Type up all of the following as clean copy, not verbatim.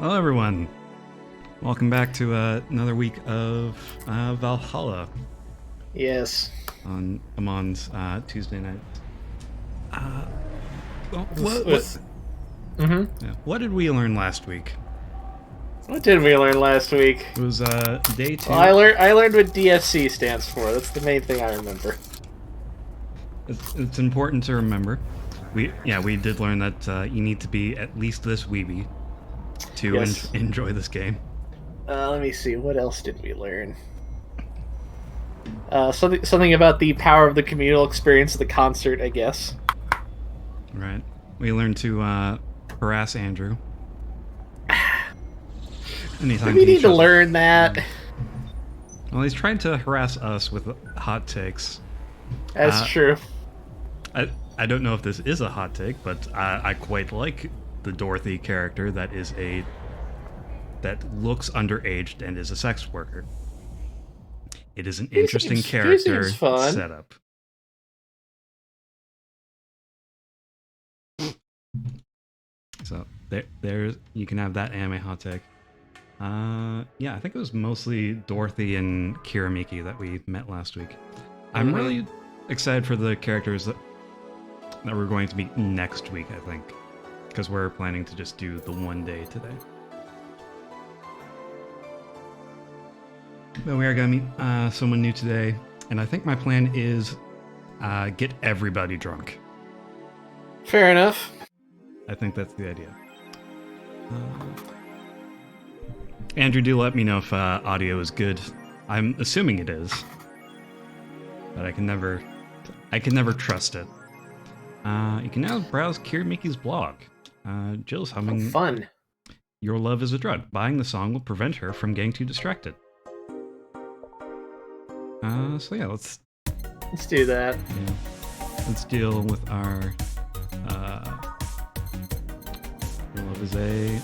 Hello, everyone. Welcome back to another week of Valhalla Yes. on Amon's Tuesday night. What did we learn last week? What did we learn last week? It was day 2. Well, I learned what DFC stands for. That's the main thing I remember. It's important to remember. We did learn that you need to be at least this weeby to enjoy this game. Let me see. What else did we learn? Something about the power of the communal experience of the concert, I guess. Right. We learned to harass Andrew. Anytime We need to learn that. Well, he's trying to harass us with hot takes. That's true. I don't know if this is a hot take, but I quite like the Dorothy character that looks underaged and is a sex worker. It is an interesting character setup. So there's you can have that anime hot take. I think it was mostly Dorothy and Kiramiki that we met last week. I'm really excited for the characters that we're going to meet next week, I think, because we're planning to just do the one day today. But we are going to meet someone new today, and I think my plan is get everybody drunk. Fair enough. I think that's the idea. Andrew, do let me know if audio is good. I'm assuming it is, but I can never trust it. You can now browse Kiramiki's blog. Jill's humming. Oh, fun. Your love is a drug. Buying the song will prevent her from getting too distracted. Let's do that. Yeah. Let's deal with our Your love is a.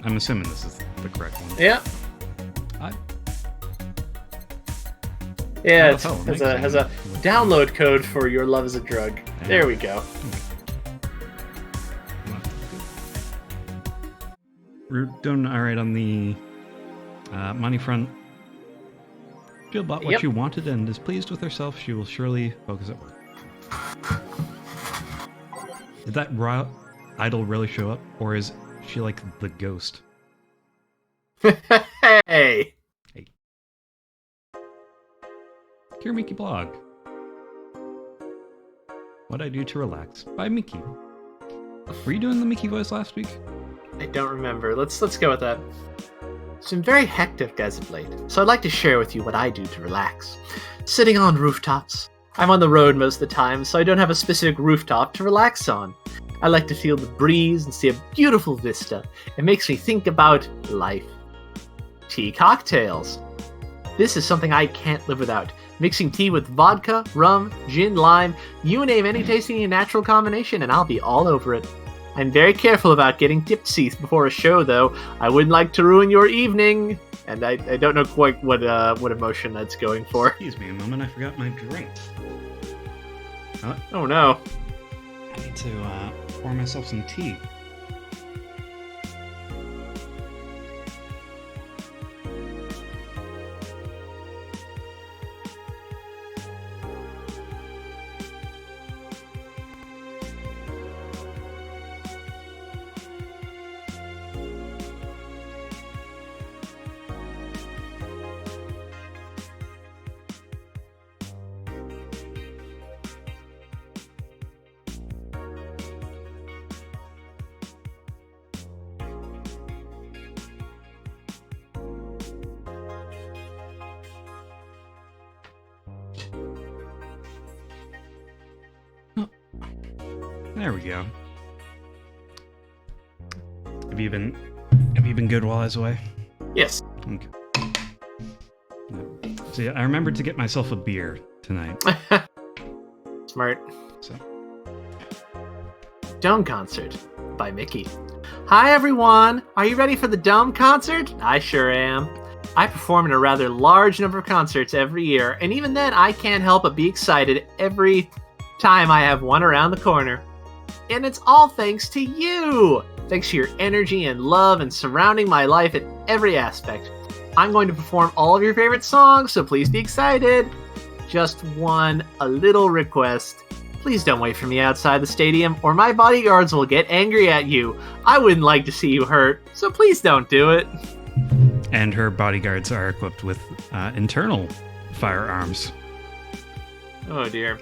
I'm assuming this is the correct one. Yeah. Yeah, it has a download code for Your Love is a Drug. Yeah. There we go. We're doing alright on the money front. Jill bought what she wanted and is pleased with herself. She will surely focus at work. Did that idol really show up? Or is she like the ghost? Hey! Kiramiki blog. What I do to relax by Mickey. Were you doing the Mickey voice last week? I don't remember. Let's go with that. It's been very hectic as of late, so I'd like to share with you what I do to relax. Sitting on rooftops. I'm on the road most of the time, so I don't have a specific rooftop to relax on. I like to feel the breeze and see a beautiful vista. It makes me think about life. Tea cocktails. This is something I can't live without. Mixing tea with vodka, rum, gin, lime, you name any tasty and natural combination and I'll be all over it. I'm very careful about getting tipsy before a show, though. I wouldn't like to ruin your evening. And I don't know quite what emotion that's going for. Excuse me a moment, I forgot my drink. Oh no. I need to pour myself some tea. There we go. Have you been good while I was away? Yes. Okay. See, I remembered to get myself a beer tonight. Smart. So. Dome Concert by Mickey. Hi everyone! Are you ready for the Dome Concert? I sure am. I perform in a rather large number of concerts every year, and even then I can't help but be excited every time I have one around the corner. And it's all thanks to you! Thanks to your energy and love and surrounding my life in every aspect. I'm going to perform all of your favorite songs, so please be excited. Just a little request. Please don't wait for me outside the stadium, or my bodyguards will get angry at you. I wouldn't like to see you hurt, so please don't do it. And her bodyguards are equipped with internal firearms. Oh dear.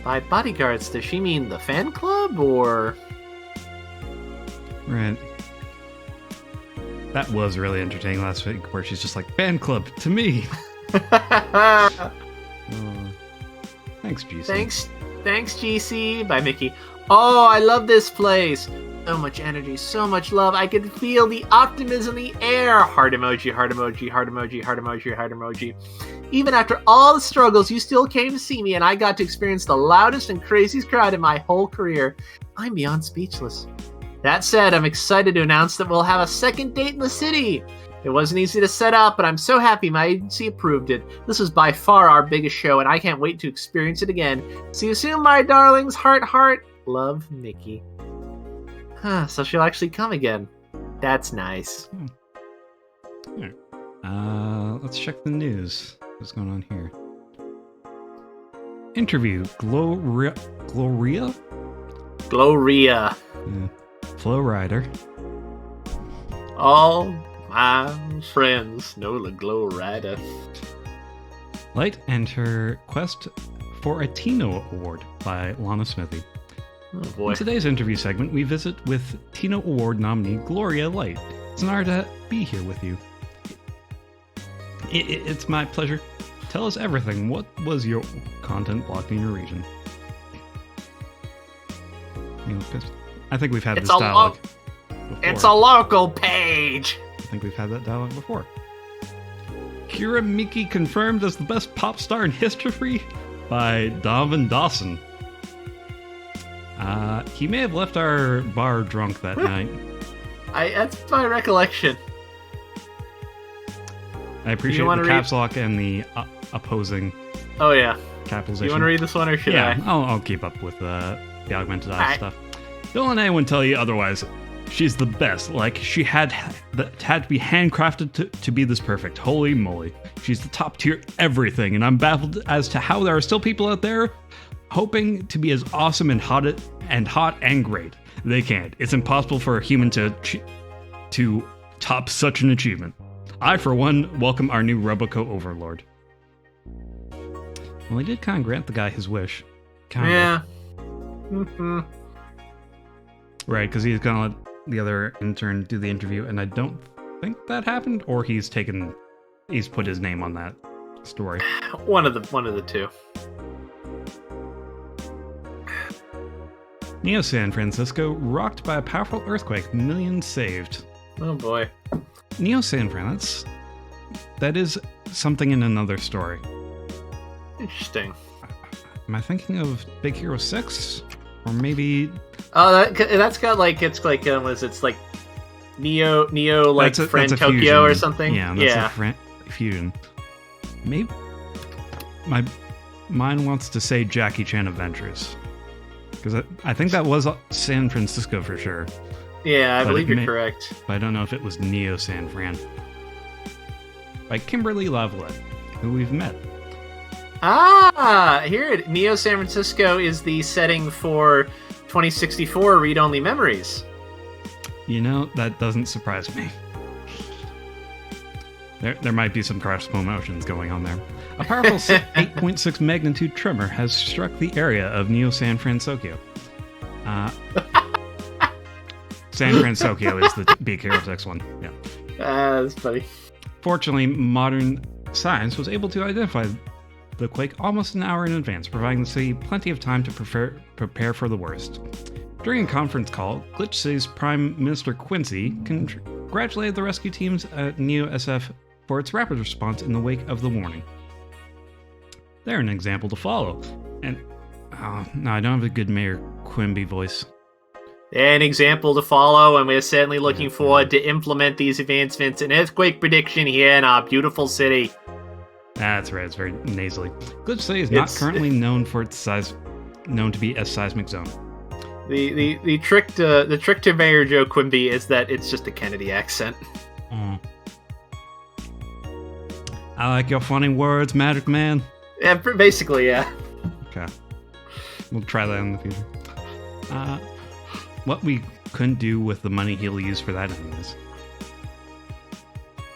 By bodyguards, does she mean the fan club, or...? Right. That was really entertaining last week, where she's just like, fan club, to me! Thanks, GC. Thanks, GC. By Mickey. Oh, I love this place. So much energy, so much love. I can feel the optimism in the air. Heart emoji, heart emoji, heart emoji, heart emoji, heart emoji. Even after all the struggles, you still came to see me, and I got to experience the loudest and craziest crowd in my whole career. I'm beyond speechless. That said, I'm excited to announce that we'll have a second date in the city. It wasn't easy to set up, but I'm so happy my agency approved it. This was by far our biggest show, and I can't wait to experience it again. See you soon, my darlings. Heart, heart. Love, Mickey. So she'll actually come again. That's nice. Let's check the news. What's going on here? Interview. Gloria? Gloria. Yeah. Flo Rida. All my friends know the Gloria. Light and her quest for a Tino Award by Lana Smithy. Oh boy. In today's interview segment, we visit with Tino Award nominee Gloria Light. It's an honor to be here with you. It's my pleasure. Tell us everything. What was your content blocked in your region? I think we've had this dialogue before. It's a local page! I think we've had that dialogue before. Kira Miki confirmed as the best pop star in history by Donovan Dawson. He may have left our bar drunk that night. That's my recollection. I appreciate the caps lock and the opposing capitalization. You want to read this one, or should I? Yeah, I'll keep up with the augmented eye stuff. Don't let anyone tell you otherwise. She's the best. Like, she had to be handcrafted to be this perfect. Holy moly. She's the top tier everything, and I'm baffled as to how there are still people out there hoping to be as awesome and hot and great. They can't. It's impossible for a human to top such an achievement. I, for one, welcome our new Roboco overlord. Well, he did kind of grant the guy his wish. Yeah. Mm-hmm. Right, because he's gonna let the other intern do the interview, and I don't think that happened, or he's put his name on that story. One of the two. Neo San Francisco rocked by a powerful earthquake, millions saved. Oh boy. Neo San Fran, that is something in another story. Interesting. Am I thinking of Big Hero 6? Or maybe... Oh, that's got like, it's like, it's like Neo like Friend Tokyo fusion. Or something? Yeah, that's a fusion. Maybe... My mind wants to say Jackie Chan Adventures. Because I think that was San Francisco for sure. Yeah, I believe you're correct. But I don't know if it was Neo San Fran. By Kimberly Lavalette, who we've met. Here Neo San Francisco is the setting for 2064 read-only memories. You know, that doesn't surprise me. There might be some cross promotions going on there. A powerful 8.6 magnitude tremor has struck the area of Neo San Francisco. San Francisco is the Big Hero 6 one. Yeah. That's funny. Fortunately, modern science was able to identify the quake almost an hour in advance, providing the city plenty of time to prepare for the worst. During a conference call, Glitch City's Prime Minister Quincy congratulated the rescue teams at Neo SF for its rapid response in the wake of the warning. They're an example to follow. And, no, I don't have a good Mayor Quimby voice. An example to follow, and we're certainly looking forward to implement these advancements in earthquake prediction here in our beautiful city. That's right, it's very nasally. Glitch City is not currently known to be a seismic zone. The trick to Mayor Joe Quimby is that it's just a Kennedy accent. Mm. I like your funny words, Magic Man. Yeah, basically, yeah. Okay. We'll try that in the future. What we couldn't do with the money he'll use for that anyways.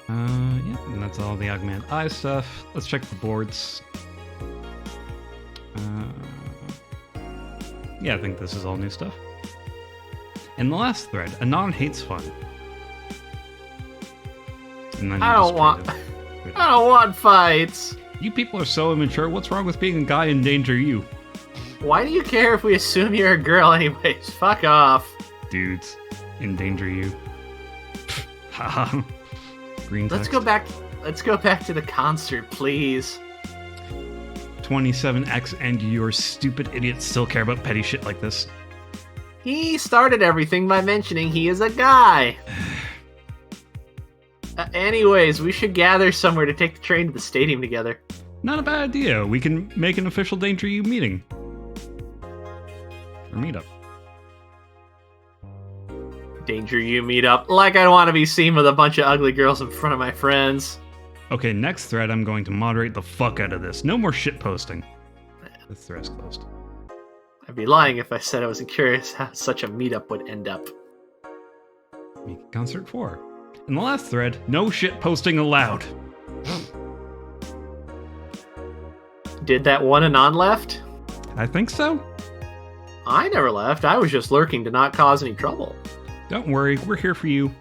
Yeah, and that's all the Augment Eye stuff. Let's check the boards. Yeah, I think this is all new stuff. In the last thread, Anon hates fun. And then I don't want fights. You people are so immature. What's wrong with being a guy in danger you? Why do you care if we assume you're a girl anyways? Fuck off. Dudes, endanger you. Haha. Green text. Let's go back to the concert, please. 27X and your stupid idiots still care about petty shit like this. He started everything by mentioning he is a guy. Anyways, we should gather somewhere to take the train to the stadium together. Not a bad idea. We can make an official Danger You meeting. Or meetup. Danger You meetup. Like I want to be seen with a bunch of ugly girls in front of my friends. Okay, next thread I'm going to moderate the fuck out of this. No more shit posting. This thread's closed. I'd be lying if I said I wasn't curious how such a meetup would end up. Make concert 4. In the last thread, no shit posting allowed. Did that one Anon left? I think so. I never left. I was just lurking to not cause any trouble. Don't worry, we're here for you.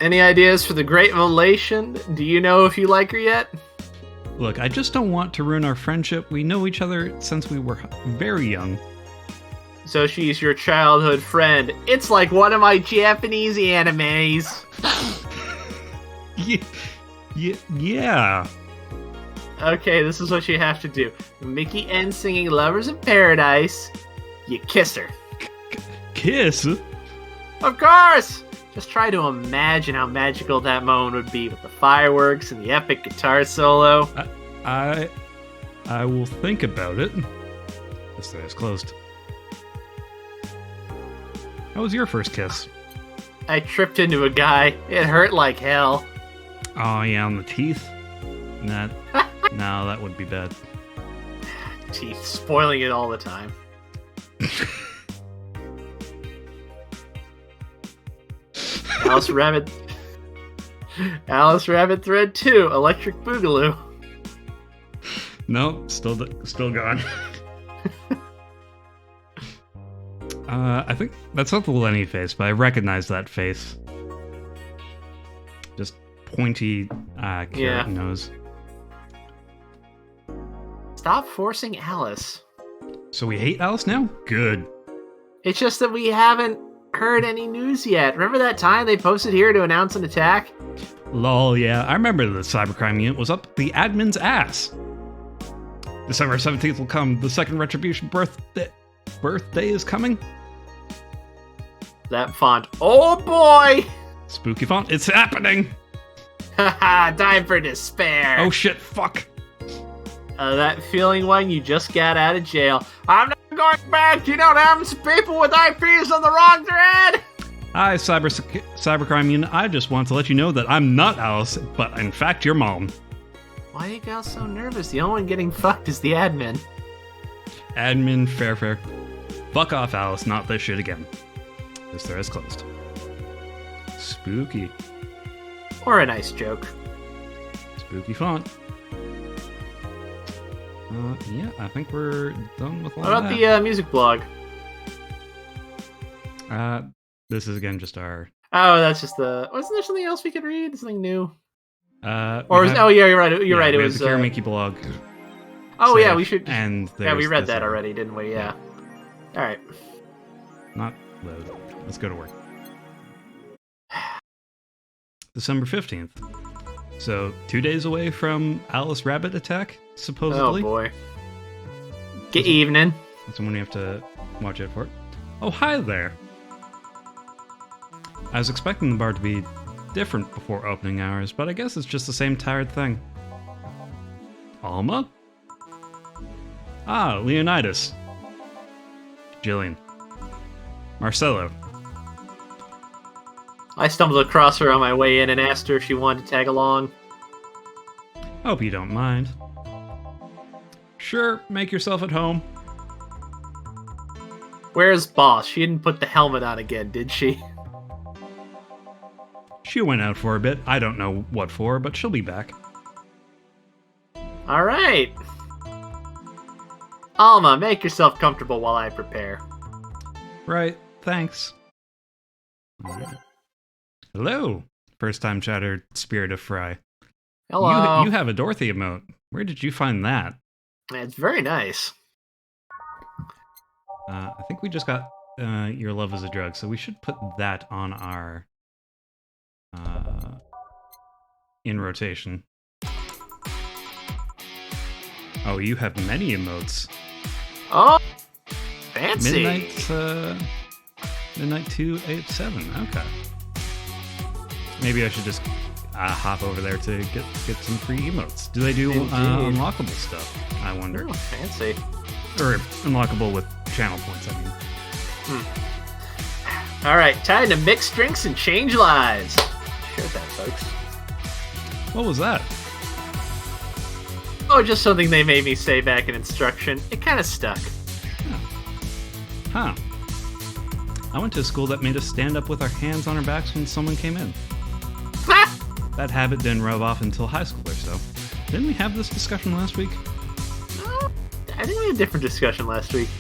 Any ideas for the Great Relation? Do you know if you like her yet? Look, I just don't want to ruin our friendship. We know each other since we were very young. So she's your childhood friend. It's like one of my Japanese animes. Yeah. Okay, this is what you have to do. Mickey N singing Lovers in Paradise. You kiss her. Kiss? Of course! Just try to imagine how magical that moment would be with the fireworks and the epic guitar solo. I will think about it. This thing is closed. How was your first kiss? I tripped into a guy. It hurt like hell. Oh yeah, on the teeth? No, that would be bad. Teeth, spoiling it all the time. Alice Rabbit Thread 2, Electric Boogaloo. Nope, still gone. I think that's not the Lenny face, but I recognize that face. Just pointy carrot nose. Stop forcing Alice. So we hate Alice now? Good. It's just that we haven't heard any news yet. Remember that time they posted here to announce an attack? Lol, yeah. I remember the cybercrime unit was up the admin's ass. December 17th will come. The second Retribution birthday is coming. That font. Oh boy! Spooky font. It's happening! Haha, time for despair. Oh shit, fuck. That feeling when you just got out of jail. I'm not going back. You know what happens to people with IPs on the wrong thread? Hi, cybercrime unit. I just want to let you know that I'm not Alice, but in fact your mom. Why are you guys so nervous? The only one getting fucked is the admin. Admin, fair. Fuck off, Alice. Not this shit again. This thread is closed. Spooky. Or a nice joke. Spooky font. Yeah, I think we're done with all that. What about the music blog? This is again just our... Oh, that's just the... Wasn't there something else we could read? Something new? Oh yeah, you're right. You're right. It was the Kiramiki blog. Oh yeah, we should. And yeah, we read that already, didn't we? Yeah. All right. Not load. Let's go to work. December 15th. So 2 days away from Alice Rabbit attack, supposedly. Oh boy. Good evening. That's when we have to watch out for it. Oh, hi there. I was expecting the bar to be different before opening hours, but I guess it's just the same tired thing. Alma? Ah, Leonidas. Jillian. Marcelo. I stumbled across her on my way in and asked her if she wanted to tag along. Hope you don't mind. Sure, make yourself at home. Where's Boss? She didn't put the helmet on again, did she? She went out for a bit. I don't know what for, but she'll be back. Alright. Alma, make yourself comfortable while I prepare. Right, thanks. Alright. Hello, first-time chatter Spirit of Fry. Hello. You have a Dorothy emote. Where did you find that? It's very nice. I think we just got Your Love is a Drug, so we should put that on our in rotation. Oh, you have many emotes. Oh, fancy. Midnight 287. Okay. Maybe I should just hop over there to get some free emotes. Do they do unlockable stuff? I wonder. Oh, fancy. Or unlockable with channel points, I mean. Alright, time to mix drinks and change lives. Sure that, folks. What was that? Oh, just something they made me say back in instruction. It kind of stuck. Huh. I went to a school that made us stand up with our hands on our backs when someone came in. That habit didn't rub off until high school or so. Didn't we have this discussion last week? I think we had a different discussion last week.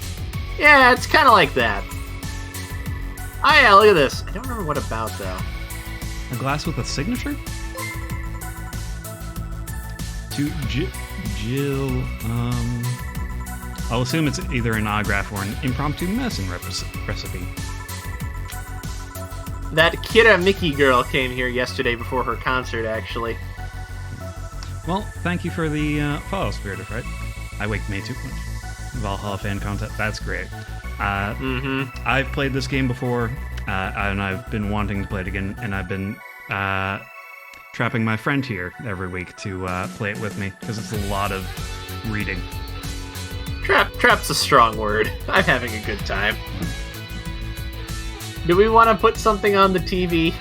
Yeah, it's kind of like that. Oh yeah, look at this. I don't remember what about, though. A glass with a signature? To Jill, I'll assume it's either an autograph or an impromptu medicine recipe. That Kira Mickey girl came here yesterday before her concert, actually. Well, thank you for the follow, Spirit of Fright. I wake May too much. Valhalla fan content, that's great. I've played this game before, and I've been wanting to play it again, and I've been trapping my friend here every week to play it with me, because it's a lot of reading. Trap's a strong word. I'm having a good time. Do we want to put something on the TV?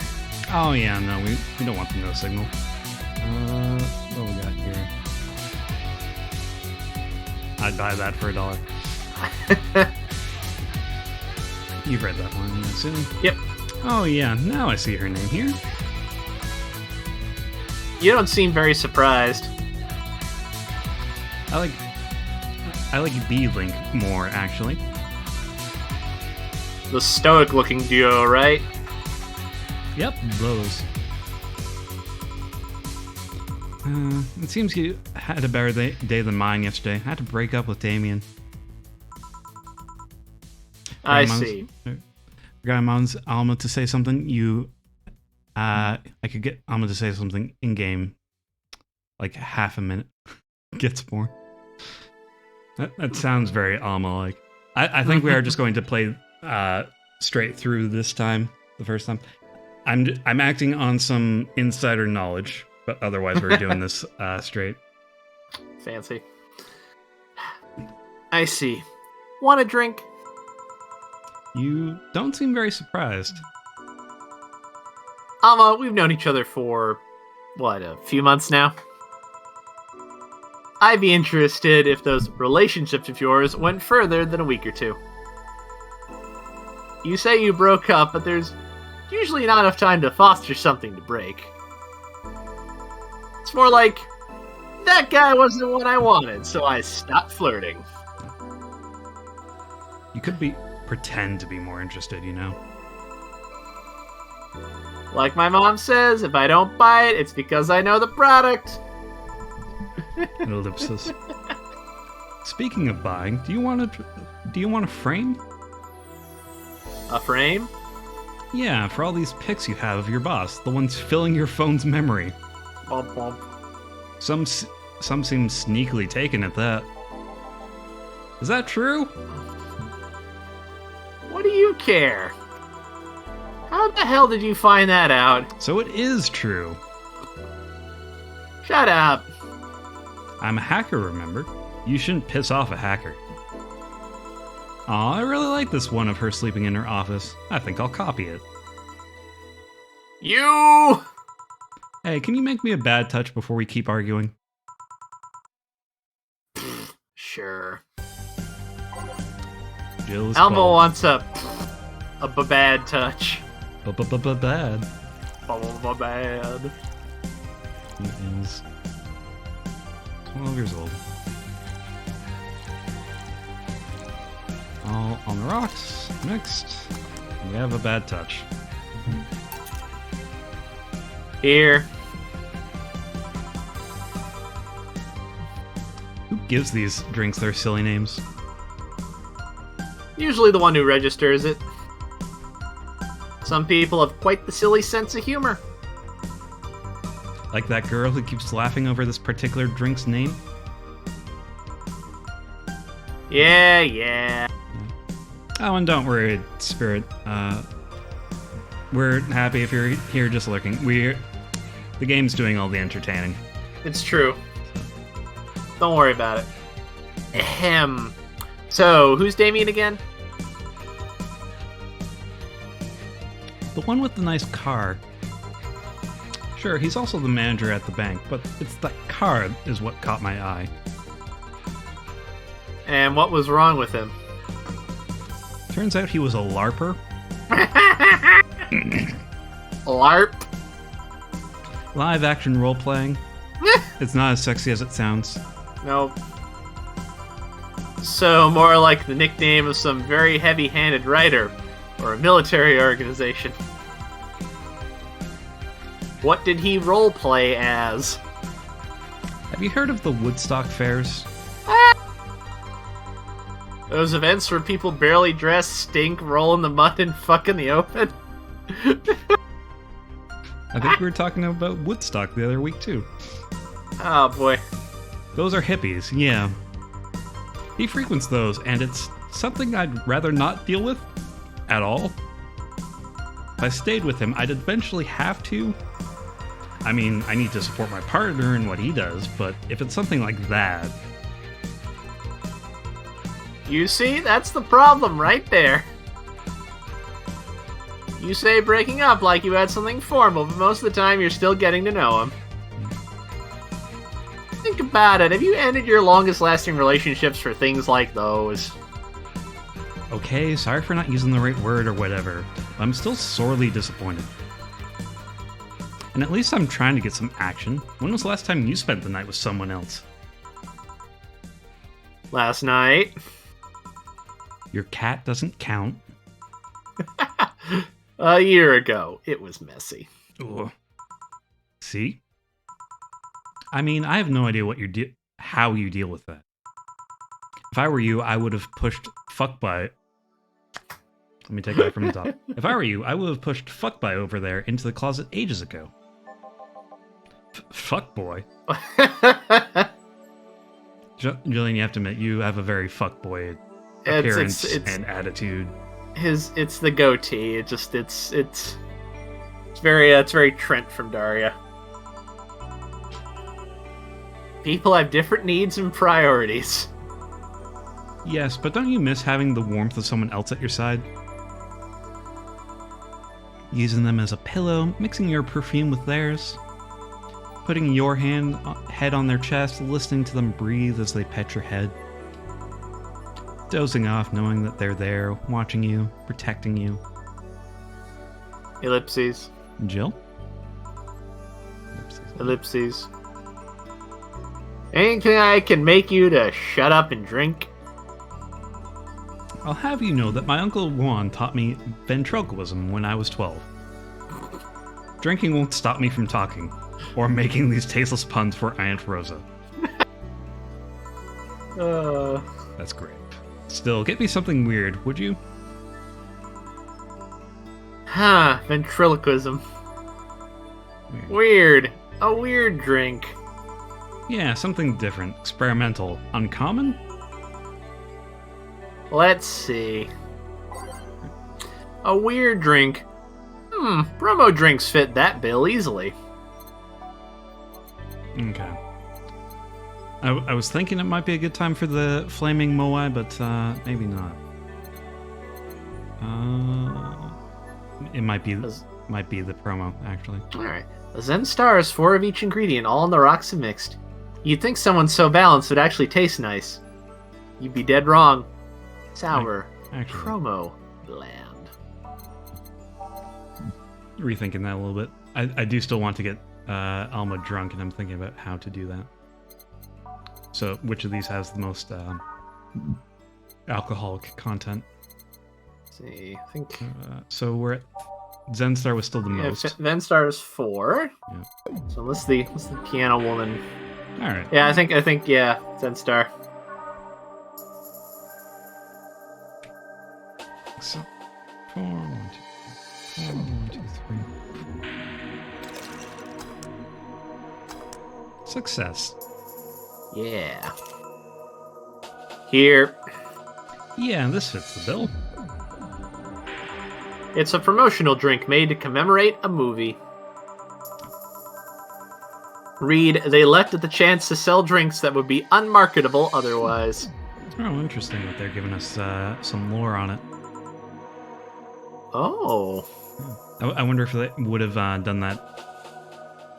Oh yeah, no, we don't want the no signal. What we got here? I'd buy that for $1. You've read that one, I assume? Yep. Oh yeah, now I see her name here. You don't seem very surprised. I like B-Link more, actually. The stoic-looking duo, right? Yep, those. It seems you had a better day than mine yesterday. I had to break up with Damien. I see. Got Amon's Alma to say something. I could get Alma to say something in-game. Like half a minute. Gets more. That sounds very Alma-like. I think we are just going to play straight through this time, the first time. I'm acting on some insider knowledge, but otherwise we're doing this straight. Fancy. I see. Want a drink? You don't seem very surprised. Alma, we've known each other for, a few months now? I'd be interested if those relationships of yours went further than a week or two. You say you broke up, but there's usually not enough time to foster something to break. It's more like, that guy wasn't what I wanted, so I stopped flirting. You could pretend to be more interested, you know? Like my mom says, if I don't buy it, it's because I know the product. Ellipsis. Speaking of buying, do you want a frame? A frame? Yeah, for all these pics you have of your boss, the ones filling your phone's memory. Bump, bump. Some seem sneakily taken at that. Is that true? What do you care? How the hell did you find that out? So it is true. Shut up. I'm a hacker, remember? You shouldn't piss off a hacker. Aw, I really like this one of her sleeping in her office. I think I'll copy it. You! Hey, can you make me a bad touch before we keep arguing? Sure. Jill is Elmo cold. wants a bad touch. Bad. Bad. He is 12 years old. All on the rocks. Next, we have a bad touch. Here. Who gives these drinks their silly names? Usually the one who registers it. Some people have quite the silly sense of humor. Like that girl who keeps laughing over this particular drink's name? Yeah. Oh, and don't worry, Spirit. We're happy if you're here just lurking. The game's doing all the entertaining. It's true. Don't worry about it. Ahem. So, who's Damien again? The one with the nice car. Sure, he's also the manager at the bank, but it's that car is what caught my eye. And what was wrong with him? Turns out he was a LARPer. LARP? Live action role playing. It's not as sexy as it sounds. Nope. So, more like the nickname of some very heavy-handed writer, or a military organization. What did he roleplay as? Have you heard of the Woodstock fairs? Those events where people barely dress, stink, roll in the mud, and fuck in the open? I think we were talking about Woodstock the other week too. Oh boy. Those are hippies, yeah. He frequents those, and it's something I'd rather not deal with at all. If I stayed with him, I'd eventually have to. I mean, I need to support my partner in what he does, but if it's something like that... You see? That's the problem right there. You say breaking up like you had something formal, but most of the time you're still getting to know him. Think about it. Have you ended your longest-lasting relationships for things like those? Okay, sorry for not using the right word or whatever. I'm still sorely disappointed. And at least I'm trying to get some action. When was the last time you spent the night with someone else? Last night. Your cat doesn't count. A year ago. It was messy. Ugh. See? I mean, I have no idea what how you deal with that. If I were you, I would have pushed fuck by... Let me take that from the top. If I were you, I would have pushed fuck by over there into the closet ages ago. Fuck boy. Jillian, you have to admit, you have a very fuck boy appearance and attitude. It's the goatee. It's very Trent from Daria. People have different needs and priorities. Yes, but don't you miss having the warmth of someone else at your side? Using them as a pillow, mixing your perfume with theirs, putting your head on their chest, listening to them breathe as they pet your head, dozing off knowing that they're there, watching you, protecting you. Ellipses. Jill? Ellipses. Anything I can make you to shut up and drink? I'll have you know that my Uncle Juan taught me ventriloquism when I was 12. Drinking won't stop me from talking, or making these tasteless puns for Aunt Rosa. That's great. Still, get me something weird, would you? Ventriloquism. Weird. A weird drink. Yeah, something different, experimental, uncommon? Let's see. A weird drink. Bromo drinks fit that bill easily. Okay. I was thinking it might be a good time for the flaming moai, but maybe not. It might be the promo, actually. Alright. A Zen Star is 4 of each ingredient, all in the rocks and mixed. You'd think someone so balanced would actually taste nice. You'd be dead wrong. Sour. Actually, Promo. Bland. rethinking that a little bit. I do still want to get Alma drunk, and I'm thinking about how to do that. So, which of these has the most alcoholic content? Let's see, I think... So we're at... Zenstar was still the most. Zenstar is 4. Yeah. So what's the piano woman? Alright. Yeah, I think yeah, Zenstar. So, 4, 1, 2, 4, 1, 2, 3. Success. Yeah. Here. Yeah, this fits the bill. It's a promotional drink made to commemorate a movie. Read, they left at the chance to sell drinks that would be unmarketable otherwise. Oh, interesting that they're giving us some lore on it. Oh. I wonder if they would have done that,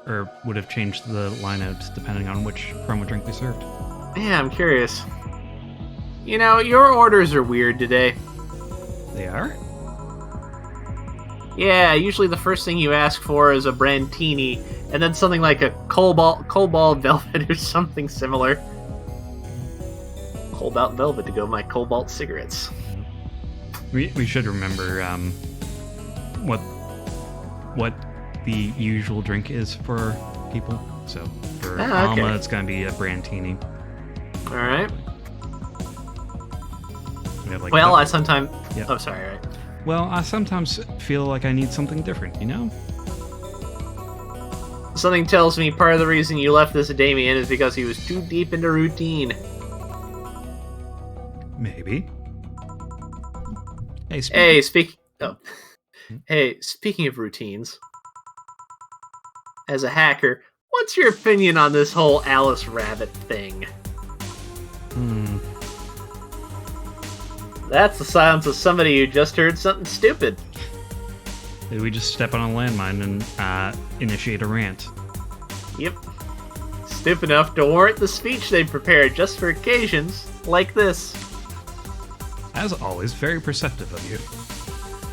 or would have changed the lineups depending on which promo drink they served. Yeah, I'm curious. You know, your orders are weird today. They are? Yeah, usually the first thing you ask for is a Brandtini, and then something like a Cobalt Velvet or something similar. Cobalt Velvet to go with my Cobalt cigarettes. We should remember what the usual drink is for people. So for Alma, it's gonna be a Brandtini. All right. We have like well, I sometimes. Yep. Oh, sorry. Right. Well, I sometimes feel like I need something different, you know? Something tells me part of the reason you left this Damien is because he was too deep into routine. Maybe. Hey, speaking of routines, as a hacker, what's your opinion on this whole Alice Rabbit thing? That's the silence of somebody who just heard something stupid. Did we just step on a landmine and initiate a rant? Yep. Stupid enough to warrant the speech they prepared just for occasions like this. As always, very perceptive of you.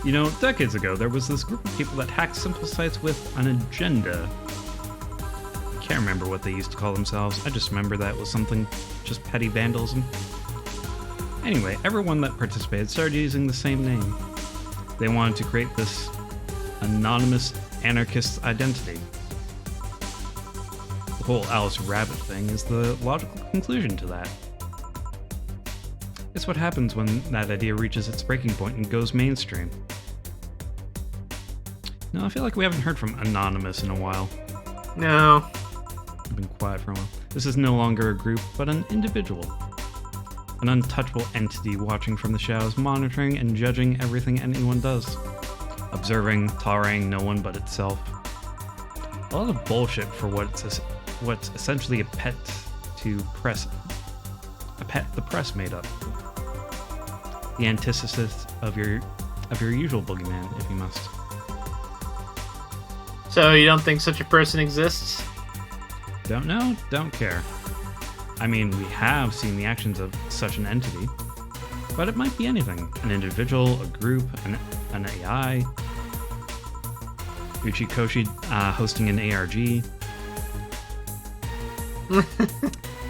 You know, decades ago, there was this group of people that hacked simple sites with an agenda. Can't remember what they used to call themselves. I just remember that was something just petty vandalism. Anyway, everyone that participated started using the same name. They wanted to create this anonymous anarchist identity. The whole Alice Rabbit thing is the logical conclusion to that. It's what happens when that idea reaches its breaking point and goes mainstream. No, I feel like we haven't heard from Anonymous in a while. No. I've been quiet for a while. This is no longer a group, but an individual. An untouchable entity watching from the shadows, monitoring and judging everything anyone does. Observing, tolerating no one but itself. A lot of bullshit for what's essentially a pet the press made up. The antithesis of your usual boogeyman, if you must. So you don't think such a person exists? Don't know, don't care. I mean, we have seen the actions of such an entity, but it might be anything. An individual, a group, an AI. Uchikoshi hosting an ARG.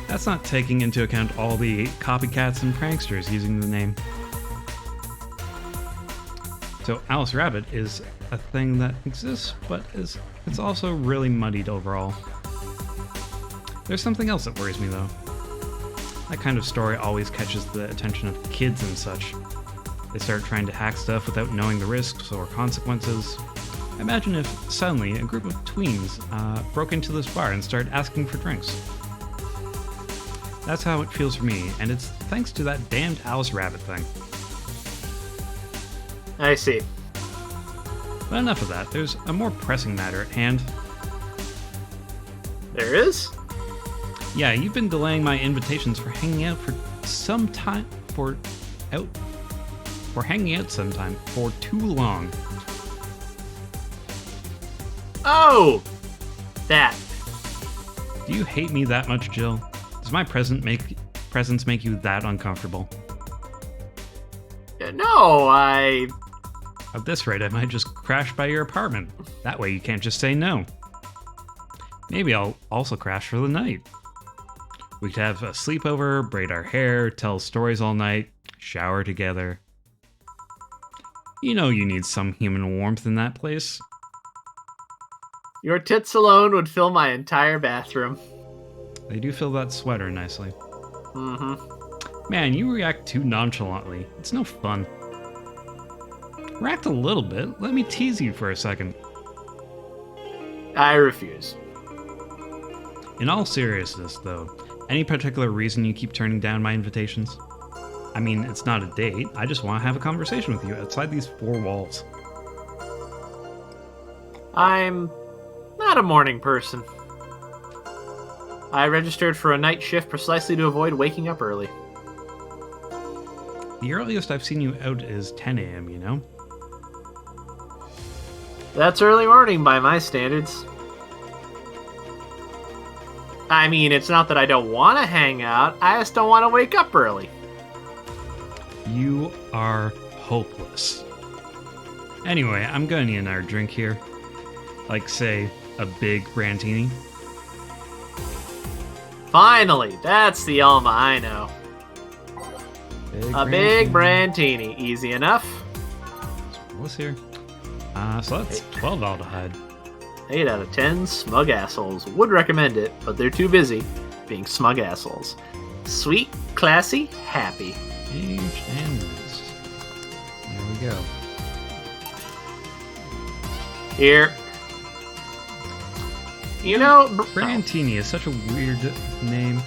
That's not taking into account all the copycats and pranksters using the name. So Alice Rabbit is a thing that exists, but it's also really muddied overall. There's something else that worries me, though. That kind of story always catches the attention of kids and such. They start trying to hack stuff without knowing the risks or consequences. Imagine if suddenly a group of tweens broke into this bar and started asking for drinks. That's how it feels for me, and it's thanks to that damned Alice Rabbit thing. I see. But enough of that, there's a more pressing matter at hand. There is? Yeah, you've been delaying my invitations for hanging out for some time, for for hanging out sometime for too long. Oh! That. Do you hate me that much, Jill? Does my presence make you that uncomfortable? No, I... At this rate, I might just crash by your apartment. That way you can't just say no. Maybe I'll also crash for the night. We could have a sleepover, braid our hair, tell stories all night, shower together. You know you need some human warmth in that place. Your tits alone would fill my entire bathroom. They do fill that sweater nicely. Mm-hmm. Man, you react too nonchalantly. It's no fun. React a little bit. Let me tease you for a second. I refuse. In all seriousness, though, any particular reason you keep turning down my invitations? I mean, it's not a date. I just want to have a conversation with you outside these four walls. I'm not a morning person. I registered for a night shift precisely to avoid waking up early. The earliest I've seen you out is 10 a.m., you know? That's early morning by my standards. I mean, it's not that I don't want to hang out, I just don't want to wake up early. You are hopeless. Anyway, I'm gonna need another drink here. Like, say, a big Brantini. Finally, that's the Alma I know. Big Brantini, easy enough. What's here? So that's 12 aldehyde. 8 out of 10 smug assholes would recommend it, but they're too busy being smug assholes. Sweet, classy, happy. Aged and loose. There we go. Here. You know, Brantini is such a weird name.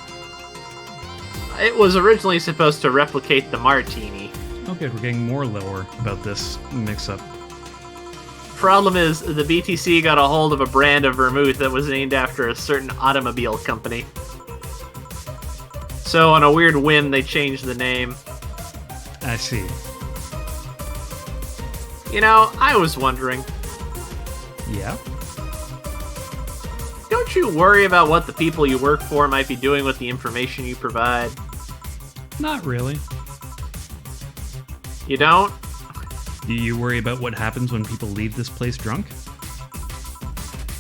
it was originally supposed to replicate the martini. Okay, we're getting more lore about this mix-up. Problem is, the BTC got a hold of a brand of vermouth that was named after a certain automobile company. So, on a weird whim, they changed the name. I see. You know, I was wondering, Yeah? don't you worry about what the people you work for might be doing with the information you provide? Not really. You don't? Do you worry about what happens when people leave this place drunk?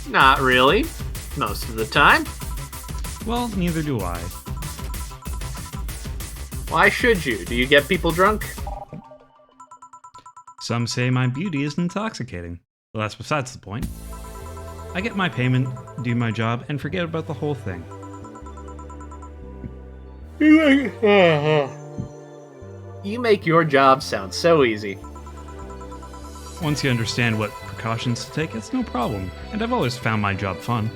Not really. Most of the time. Well, neither do I. Why should you? Do you get people drunk? Some say my beauty is intoxicating. Well, that's besides the point. I get my payment, do my job, and forget about the whole thing. You make your job sound so easy. Once you understand what precautions to take, it's no problem, and I've always found my job fun.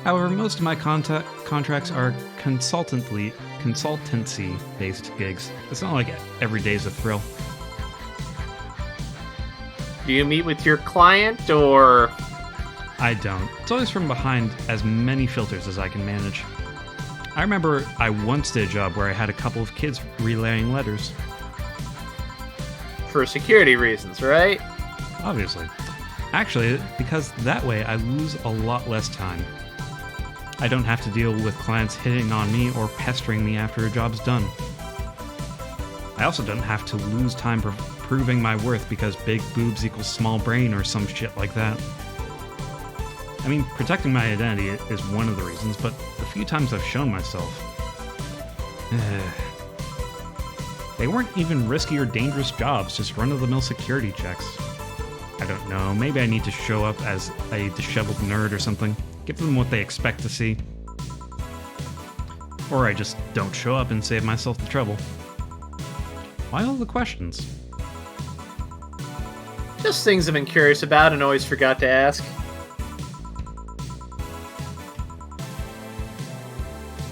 However, most of my contracts are consultancy-based gigs. It's not like every day's a thrill. Do you meet with your client, or...? I don't. It's always from behind as many filters as I can manage. I remember I once did a job where I had a couple of kids relaying letters. For security reasons, right? Obviously. Actually, because that way I lose a lot less time. I don't have to deal with clients hitting on me or pestering me after a job's done. I also don't have to lose time proving my worth because big boobs equals small brain or some shit like that. I mean, protecting my identity is one of the reasons, but the few times I've shown myself... They weren't even risky or dangerous jobs, just run-of-the-mill security checks. I don't know, maybe I need to show up as a disheveled nerd or something. Give them what they expect to see. Or I just don't show up and save myself the trouble. Why all the questions? Just things I've been curious about and always forgot to ask.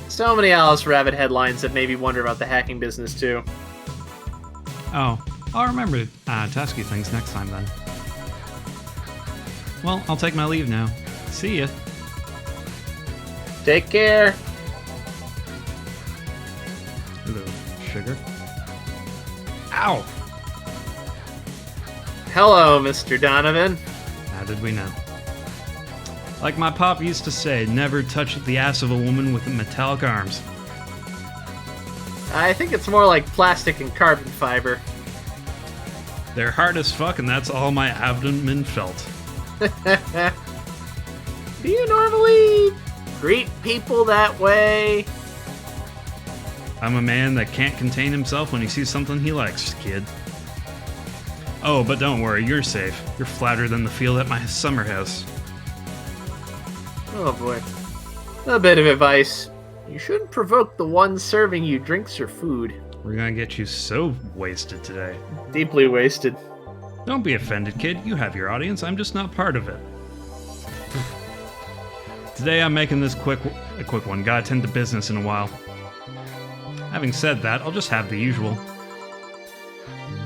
So many Alice Rabbit headlines that made me wonder about the hacking business too. Oh, I'll remember to ask you things next time then. Well, I'll take my leave now. See ya. Take care. Hello, sugar. Ow! Hello, Mr. Donovan. How did we know? Like my pop used to say, never touch the ass of a woman with metallic arms. I think it's more like plastic and carbon fiber. They're hard as fuck, and that's all my abdomen felt. Do you normally greet people that way? I'm a man that can't contain himself when he sees something he likes, kid. Oh, but don't worry, you're safe. You're flatter than the field at my summer house. Oh boy. A bit of advice. You shouldn't provoke the one serving you drinks or food. We're gonna get you so wasted today. Deeply wasted. Don't be offended, kid. You have your audience. I'm just not part of it. Today I'm making this a quick one. Gotta tend to business in a while. Having said that, I'll just have the usual.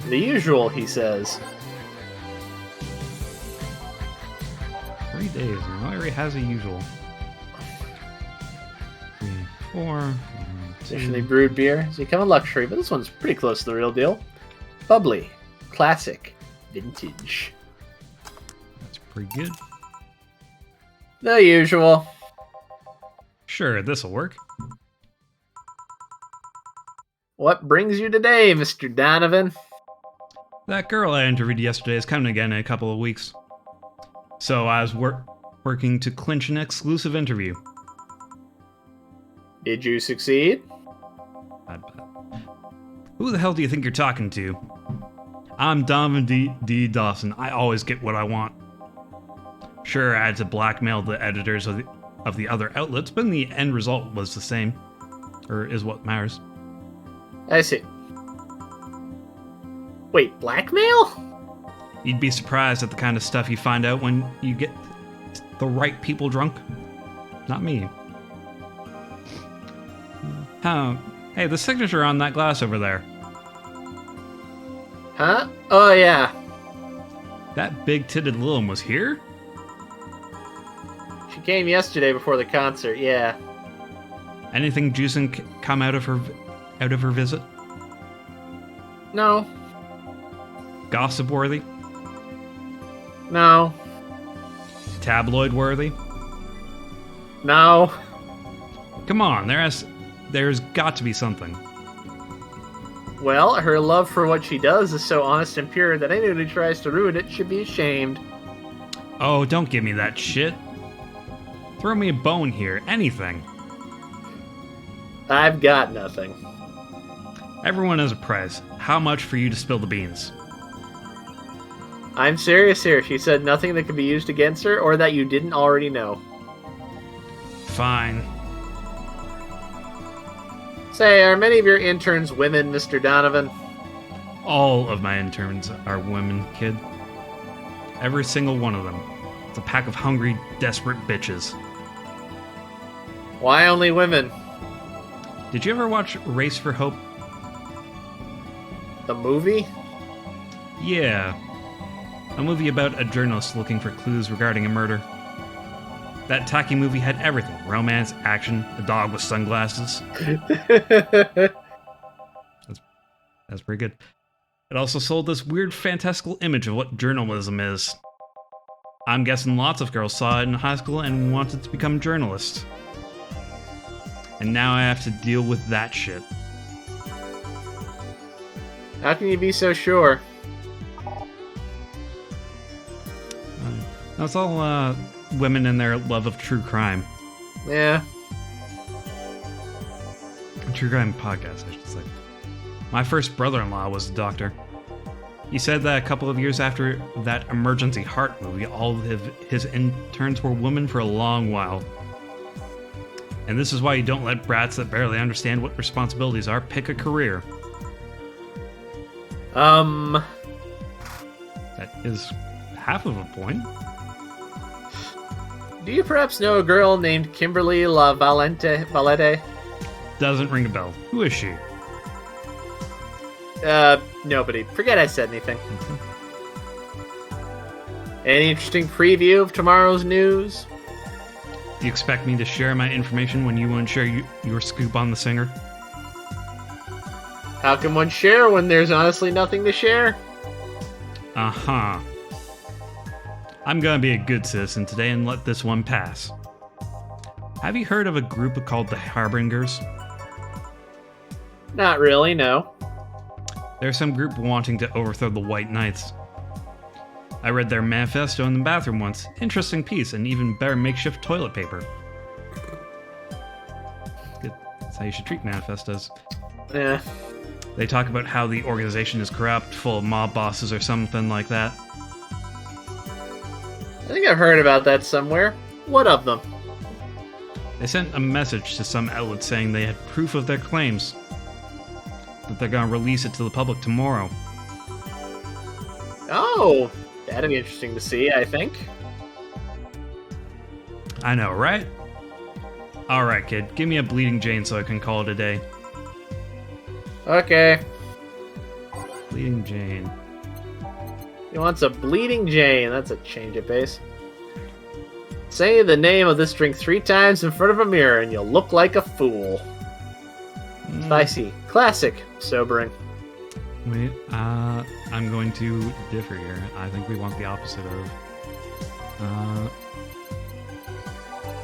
The usual, he says. 3 days, you know, he already has a usual. 3, 4, 2. Traditionally brewed beer. It's become a luxury, but this one's pretty close to the real deal. Bubbly. Classic. Vintage. That's pretty good. The usual. Sure, this'll work. What brings you today, Mr. Donovan? That girl I interviewed yesterday is coming again in a couple of weeks. So I was working to clinch an exclusive interview. Did you succeed? I bet. Who the hell do you think you're talking to? I'm Donovan D. Dawson. I always get what I want. Sure, I had to blackmail the editors of the other outlets, but the end result was the same. Or is what matters. I see. Wait, blackmail? You'd be surprised at the kind of stuff you find out when you get the right people drunk. Not me. Hey, the signature on that glass over there. Huh? Oh, yeah. That big-titted Lillian was here? She came yesterday before the concert, yeah. Anything juicing come out of her visit? No. Gossip-worthy? No. Tabloid-worthy? No. Come on, there's got to be something. Well, her love for what she does is so honest and pure that anyone who tries to ruin it should be ashamed. Oh, don't give me that shit. Throw me a bone here, anything. I've got nothing. Everyone has a price. How much for you to spill the beans? I'm serious here. She said nothing that could be used against her or that you didn't already know. Fine. Say, are many of your interns women, Mr. Donovan? All of my interns are women, kid. Every single one of them. It's a pack of hungry, desperate bitches. Why only women? Did you ever watch Race for Hope? The movie? Yeah. A movie about a journalist looking for clues regarding a murder. That tacky movie had everything. Romance, action, a dog with sunglasses. That's pretty good. It also sold this weird fantastical image of what journalism is. I'm guessing lots of girls saw it in high school and wanted to become journalists. And now I have to deal with that shit. How can you be so sure? That's all women and their love of true crime. Yeah. True crime podcast, I should say. My first brother-in-law was a doctor. He said that a couple of years after that Emergency Heart movie, all of his interns were women for a long while. And this is why you don't let brats that barely understand what responsibilities are pick a career. That is half of a point. Do you perhaps know a girl named Kimberly Valette? Doesn't ring a bell. Who is she? Nobody. Forget I said anything. Any interesting preview of tomorrow's news? Do you expect me to share my information when you won't share your scoop on the singer? How can one share when there's honestly nothing to share? Uh-huh. I'm gonna be a good citizen today and let this one pass. Have you heard of a group called the Harbingers? Not really, no. There's some group wanting to overthrow the White Knights. I read their manifesto in the bathroom once. Interesting piece, and even better makeshift toilet paper. Good. That's how you should treat manifestos. Yeah. They talk about how the organization is corrupt, full of mob bosses or something like that. I think I've heard about that somewhere. What of them? They sent a message to some outlet saying they had proof of their claims. That they're gonna release it to the public tomorrow. Oh, that'd be interesting to see, I think. I know, right? Alright, kid. Give me a Bleeding Jane so I can call it a day. Okay. Bleeding Jane. He wants a Bleeding Jane. That's a change of pace. Say the name of this drink 3 times in front of a mirror and you'll look like a fool. Spicy. Classic. Sobering. Wait, I'm going to differ here. I think we want the opposite of...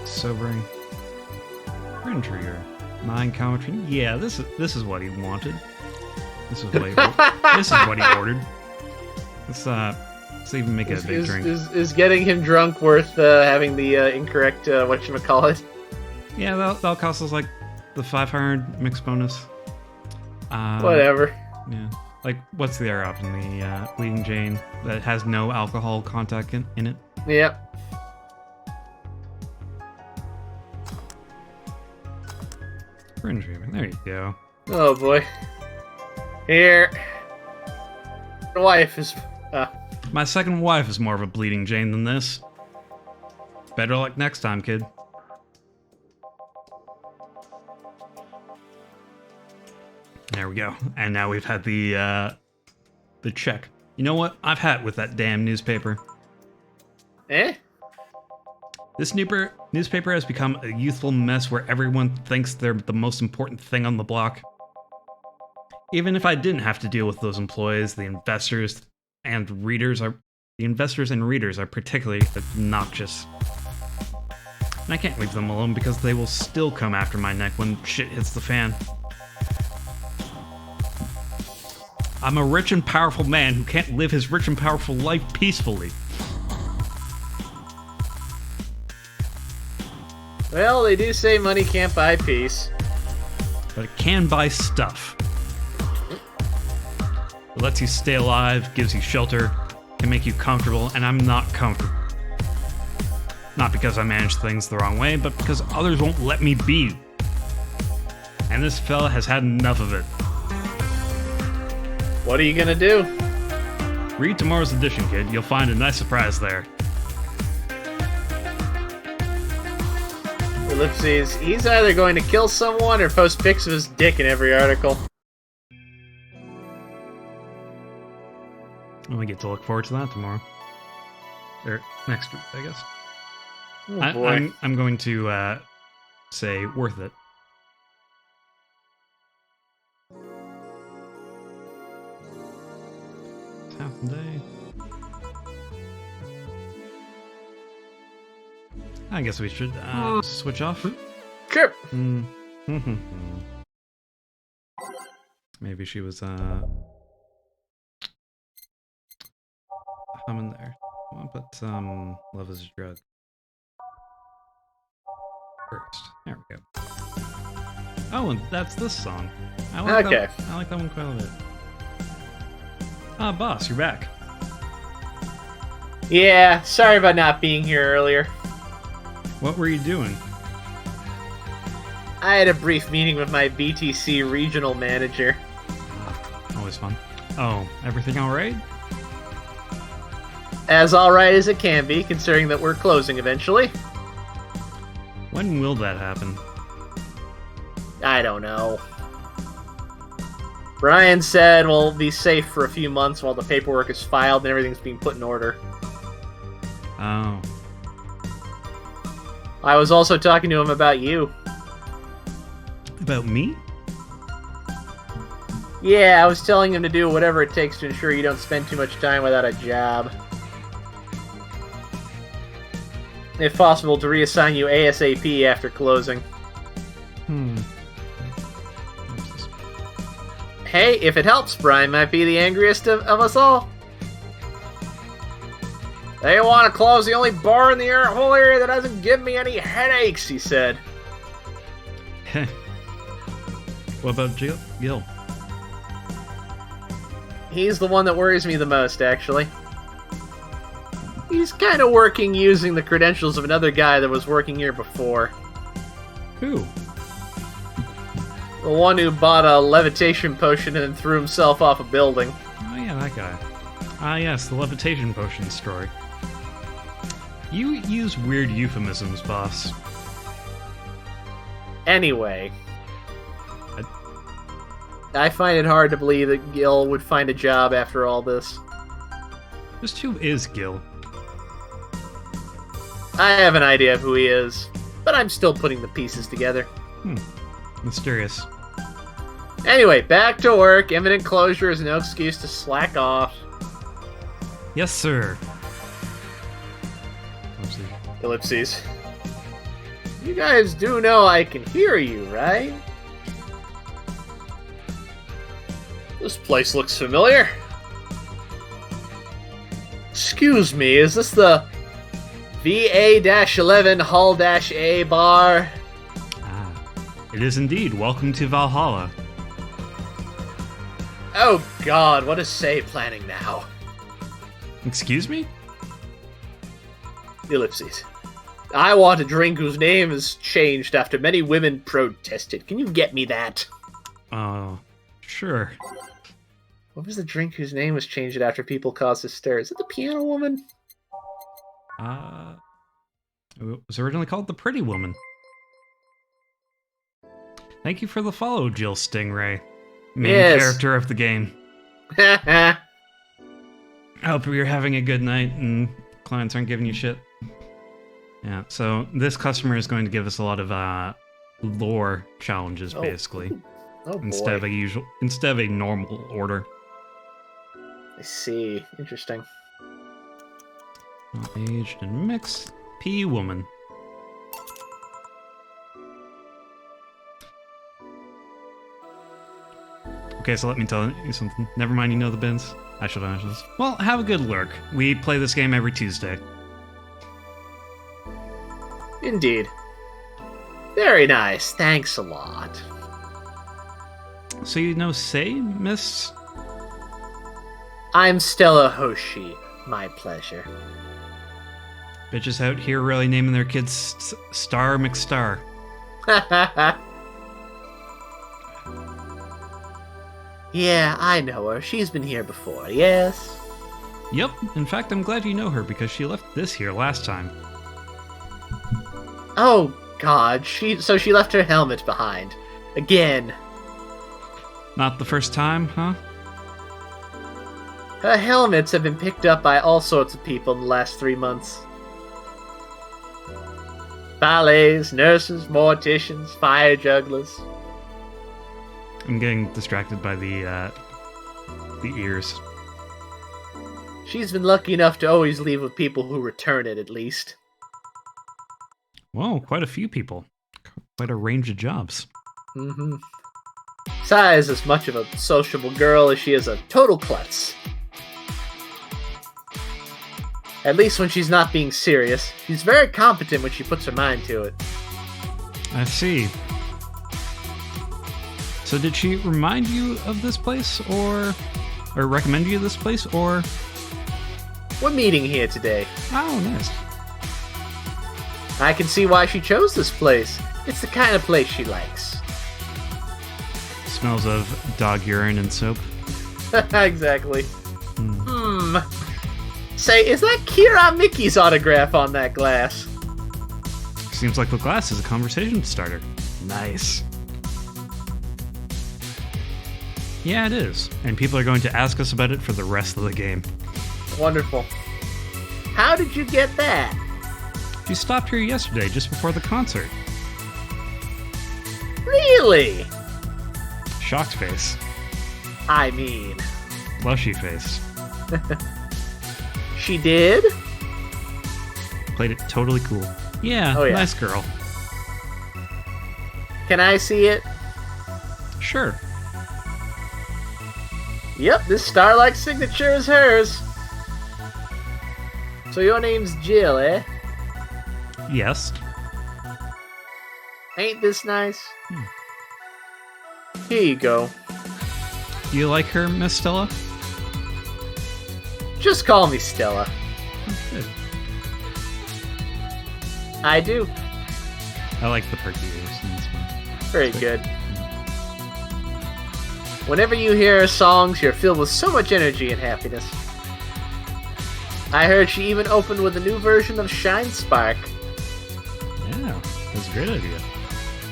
sobering. Trigger. Mind country. Yeah, this is what he wanted. This is what this is what he ordered. Let's even make it a big drink. Is getting him drunk worth having the incorrect whatchamacallit? Yeah, that'll cost us like the 500 mix bonus. Whatever. Yeah. Like, what's the other option? The Bleeding Jane that has no alcohol content in it? Yep. Fringe Reaver. There you go. Oh boy. Here. My wife is. My second wife is more of a Bleeding Jane than this. Better luck next time, kid. There we go. And now we've had the check. You know what? I've had it with that damn newspaper. Eh? This newspaper has become a youthful mess where everyone thinks they're the most important thing on the block. Even if I didn't have to deal with those employees, the investors and readers are particularly obnoxious. And I can't leave them alone because they will still come after my neck when shit hits the fan. I'm a rich and powerful man who can't live his rich and powerful life peacefully. Well, they do say money can't buy peace. But it can buy stuff. It lets you stay alive, gives you shelter, can make you comfortable, and I'm not comfortable. Not because I manage things the wrong way, but because others won't let me be. And this fella has had enough of it. What are you gonna do? Read tomorrow's edition, kid. You'll find a nice surprise there. Ellipses. He's either going to kill someone or post pics of his dick in every article. Well, we get to look forward to that tomorrow. Or next week, I guess. Oh boy. I'm going to say worth it. Half a day. I guess we should switch off. Sure. Maybe she was humming there. I'll put some Love is a Drug first. There we go. Oh, and that's this song. I like that one quite a bit. Ah, boss, you're back. Yeah, sorry about not being here earlier. What were you doing? I had a brief meeting with my BTC regional manager. Always fun. Oh, everything alright? As alright as it can be, considering that we're closing eventually. When will that happen? I don't know. Brian said we'll be safe for a few months while the paperwork is filed and everything's being put in order. Oh. I was also talking to him about you. About me? Yeah, I was telling him to do whatever it takes to ensure you don't spend too much time without a job. If possible, to reassign you ASAP after closing. Hey, if it helps, Brian might be the angriest of us all. They want to close the only bar in the whole area that doesn't give me any headaches, he said. What about Gil? He's the one that worries me the most, actually. He's kind of working using the credentials of another guy that was working here before. Who? The one who bought a levitation potion and then threw himself off a building. Oh yeah, that guy. Ah yes, the levitation potion story. You use weird euphemisms, boss. Anyway. I find it hard to believe that Gil would find a job after all this. Just who is Gil? I have an idea of who he is, but I'm still putting the pieces together. Mysterious. Anyway, back to work. Imminent closure is no excuse to slack off. Yes, sir. Ellipses. You guys do know I can hear you, right? This place looks familiar. Excuse me, is this the Va-11 Hall-A bar? Ah, it is indeed. Welcome to Valhalla. Oh god, what is Say planning now? Excuse me? Ellipses. I want a drink whose name is changed after many women protested. Can you get me that? Sure. What was the drink whose name was changed after people caused hysteria? Is it the Piano Woman? It was originally called the Pretty Woman. Thank you for the follow, Jill Stingray. Main character of the game. I hope you're having a good night and clients aren't giving you shit. Yeah, so this customer is going to give us a lot of lore challenges, basically. Oh instead of a normal order. I see. Interesting. Aged and mixed. P woman. Okay, so let me tell you something. Never mind, you know the bins. I should finish this. Well, have a good lurk. We play this game every Tuesday. Indeed. Very nice. Thanks a lot. So you know Say, miss? I'm Stella Hoshi. My pleasure. Bitches out here really naming their kids Star McStar. Yeah, I know her. She's been here before, yes? Yep, in fact, I'm glad you know her because she left this here last time. Oh, God. So she left her helmet behind. Again. Not the first time, huh? Her helmets have been picked up by all sorts of people in the last 3 months. Ballets, nurses, morticians, fire jugglers. I'm getting distracted by the ears. She's been lucky enough to always leave with people who return it, at least. Whoa, quite a few people. Quite a range of jobs. Mm-hmm. Sai is as much of a sociable girl as she is a total klutz. At least when she's not being serious. She's very competent when she puts her mind to it. I see. So did she remind you of this place, or recommend you this place, or? We're meeting here today. Oh, nice. I can see why she chose this place. It's the kind of place she likes. Smells of dog urine and soap. Exactly. Say, is that Kira Mickey's autograph on that glass? Seems like the glass is a conversation starter. Nice. Yeah, it is. And people are going to ask us about it for the rest of the game. Wonderful. How did you get that? She stopped here yesterday, just before the concert. Really? Shocked face. I mean, Plushy face. she did? Played it totally cool. Yeah, Oh, yeah. nice girl. Can I see it? Sure. Yep, this star-like signature is hers. So your name's Jill, eh? Yes. Ain't this nice? Here you go. Do you like her, Miss Stella? Just call me Stella. Oh, good. I do. I like the perky ears. That's fun. Very good. Whenever you hear her songs, you're filled with so much energy and happiness. I heard she even opened with a new version of Shine Spark. Yeah, that's a great idea.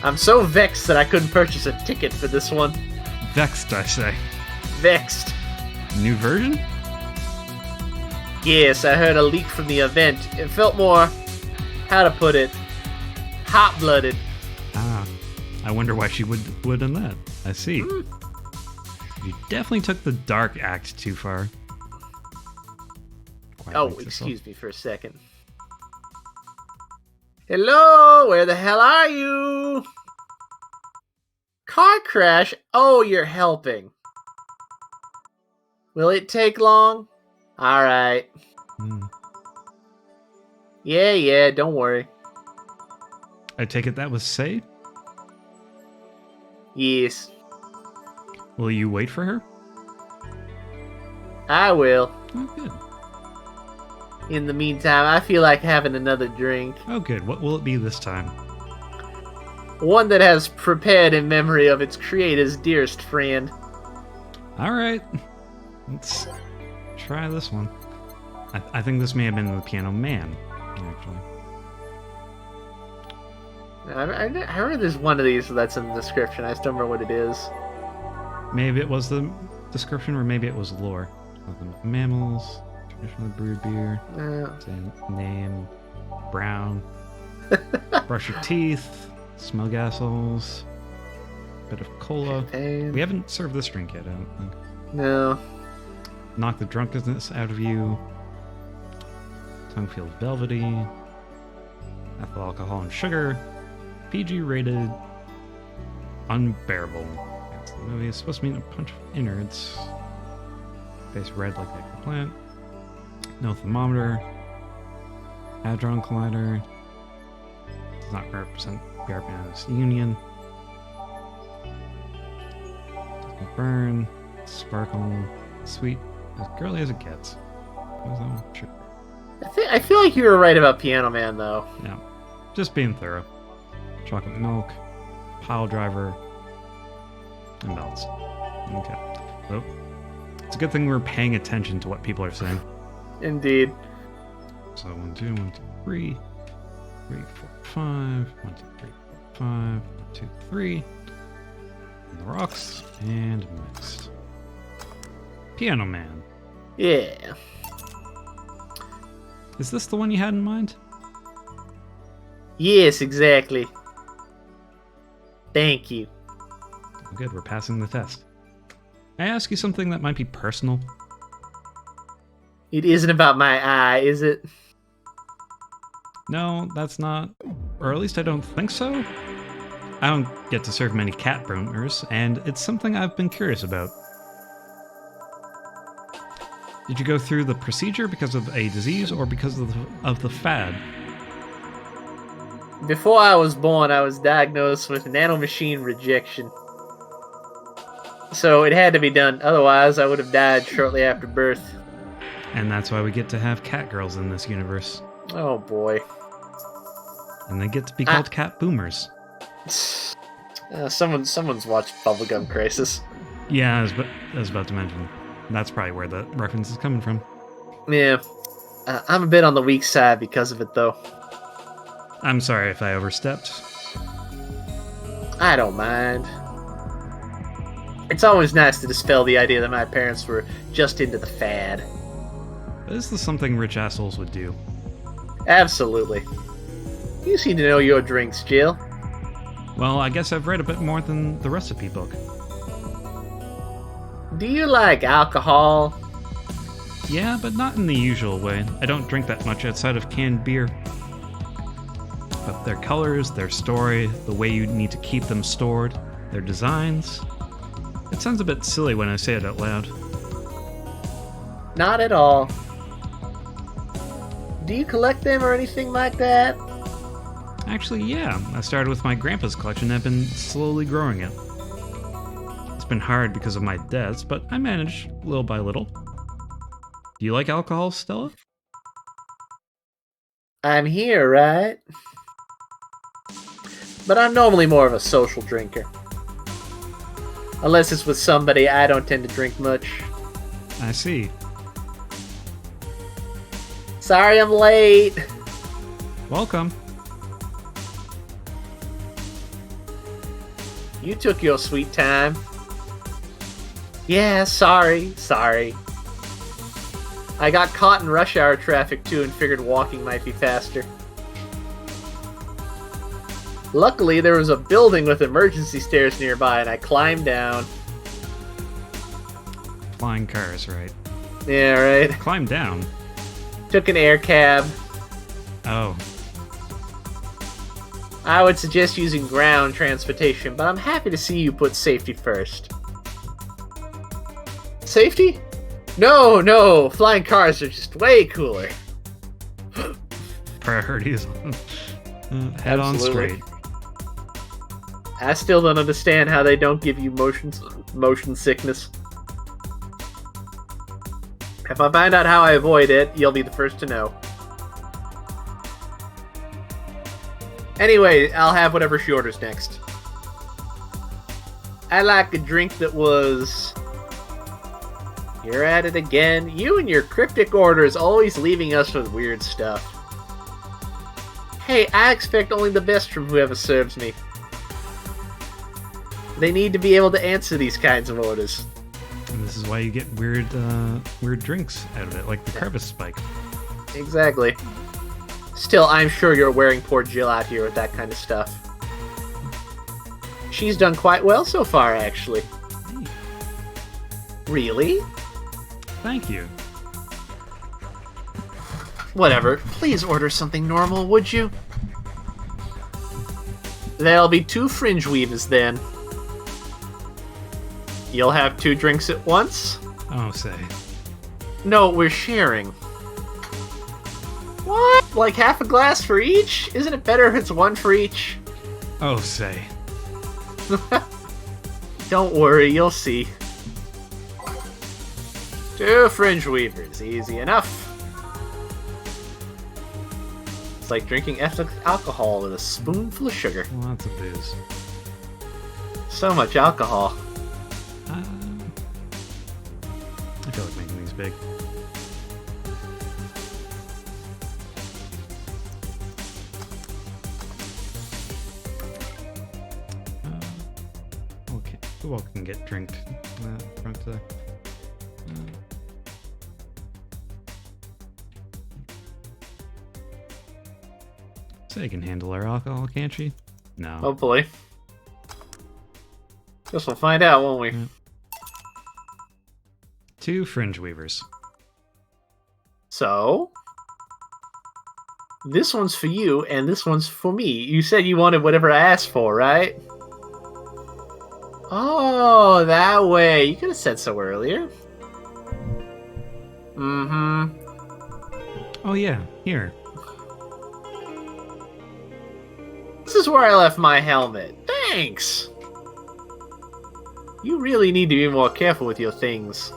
I'm so vexed that I couldn't purchase a ticket for this one. Vexed, I say. Vexed. New version? Yes, I heard a leak from the event. It felt more, how to put it, hot-blooded. Ah, I wonder why she would in that. I see. You definitely took the dark act too far. Quite Oh, like this excuse me for a second. Hello, where the hell are you? Car crash? Oh, you're helping. Will it take long? Alright. Hmm. Yeah, don't worry. I take it that was safe? Yes, Will you wait for her? I will. Oh, good. In the meantime, I feel like having another drink. Oh, good. What will it be this time? One that has prepared in memory of its creator's dearest friend. All right. Let's try this one. I think this may have been the Piano Man, actually. I remember there's one of these that's in the description. I just don't remember what it is. Maybe it was the description, or maybe it was lore. Mammals, traditionally brewed beer, name, brown, brush your teeth, smell gasols, bit of cola. Champagne. We haven't served this drink yet, I don't think. No. Knock the drunkenness out of you. Tongue feels velvety. Ethyl alcohol and sugar. PG rated. Unbearable. That's the movie. It's supposed to mean a punch of innards. Face red like eggplant. No thermometer. Hadron collider. Does not represent BRBN's union. Doesn't burn. Sparkle. Sweet. As girly as it gets. Sure. I feel like you were right about Piano Man, though. Yeah. Just being thorough. Chocolate milk. Pile driver. And belts. Okay. So, it's a good thing we're paying attention to what people are saying. Indeed. So 1, 2, 1, 2, 3. 3, 4, 5. 1, 2, 3, 4, 5. 1, 2, 3. And the rocks. And mixed. Piano Man. Yeah. Is this the one you had in mind? Yes, exactly. Thank you. Good, we're passing the test. May I ask you something that might be personal? It isn't about my eye, is it? No, that's not. Or at least I don't think so. I don't get to serve many cat broomers, and it's something I've been curious about. Did you go through the procedure because of a disease or because of the fad? Before I was born, I was diagnosed with nanomachine rejection. So it had to be done, otherwise I would have died shortly after birth. And that's why we get to have cat girls in this universe. Oh boy. And they get to be called cat boomers. Someone's watched Bubblegum Crisis. Yeah, I was about to mention. That's probably where the reference is coming from. Yeah. I'm a bit on the weak side because of it, though. I'm sorry if I overstepped. I don't mind. It's always nice to dispel the idea that my parents were just into the fad. This is something rich assholes would do. Absolutely. You seem to know your drinks, Jill. Well, I guess I've read a bit more than the recipe book. Do you like alcohol? Yeah, but not in the usual way. I don't drink that much outside of canned beer. But their colors, their story, the way you need to keep them stored, their designs... It sounds a bit silly when I say it out loud. Not at all. Do you collect them or anything like that? Actually, yeah. I started with my grandpa's collection and I've been slowly growing it. It's been hard because of my debts, but I manage little by little. Do you like alcohol, Stella? I'm here, right? But I'm normally more of a social drinker. Unless it's with somebody, I don't tend to drink much. I see. Sorry I'm late. Welcome. You took your sweet time. Yeah, sorry. I got caught in rush hour traffic too and figured walking might be faster. Luckily, there was a building with emergency stairs nearby and I climbed down. Flying cars, right? Yeah, right. Climb down. Took an air cab. Oh. I would suggest using ground transportation, but I'm happy to see you put safety first. Safety? No, flying cars are just way cooler. Priorities. Head on straight. I still don't understand how they don't give you motion sickness. If I find out how I avoid it, you'll be the first to know. Anyway, I'll have whatever she orders next. I like a drink that was... You're at it again. You and your cryptic orders always leaving us with weird stuff. Hey, I expect only the best from whoever serves me. They need to be able to answer these kinds of orders. And this is why you get weird drinks out of it, like the Carvis Spike. Exactly. Still, I'm sure you're wearing poor Jill out here with that kind of stuff. She's done quite well so far, actually. Hey. Really? Thank you. Whatever. Please order something normal, would you? There'll be 2 fringe weavers then. You'll have 2 drinks at once? Oh, say. No, we're sharing. What? Like half a glass for each? Isn't it better if it's 1 for each? Oh, say. Don't worry, you'll see. 2 fringe weavers, easy enough. It's like drinking alcohol with a spoonful of sugar. Lots of booze. So much alcohol. I feel like making these big. Okay, who all can get drinked front there? Say can handle our alcohol, can't she? No. Hopefully. Guess we'll find out, won't we? Yeah. 2 fringe weavers. So, this one's for you, and this one's for me. You said you wanted whatever I asked for, right? Oh, that way. You could have said so earlier. Mm-hmm. Oh yeah, here. This is where I left my helmet. Thanks! You really need to be more careful with your things.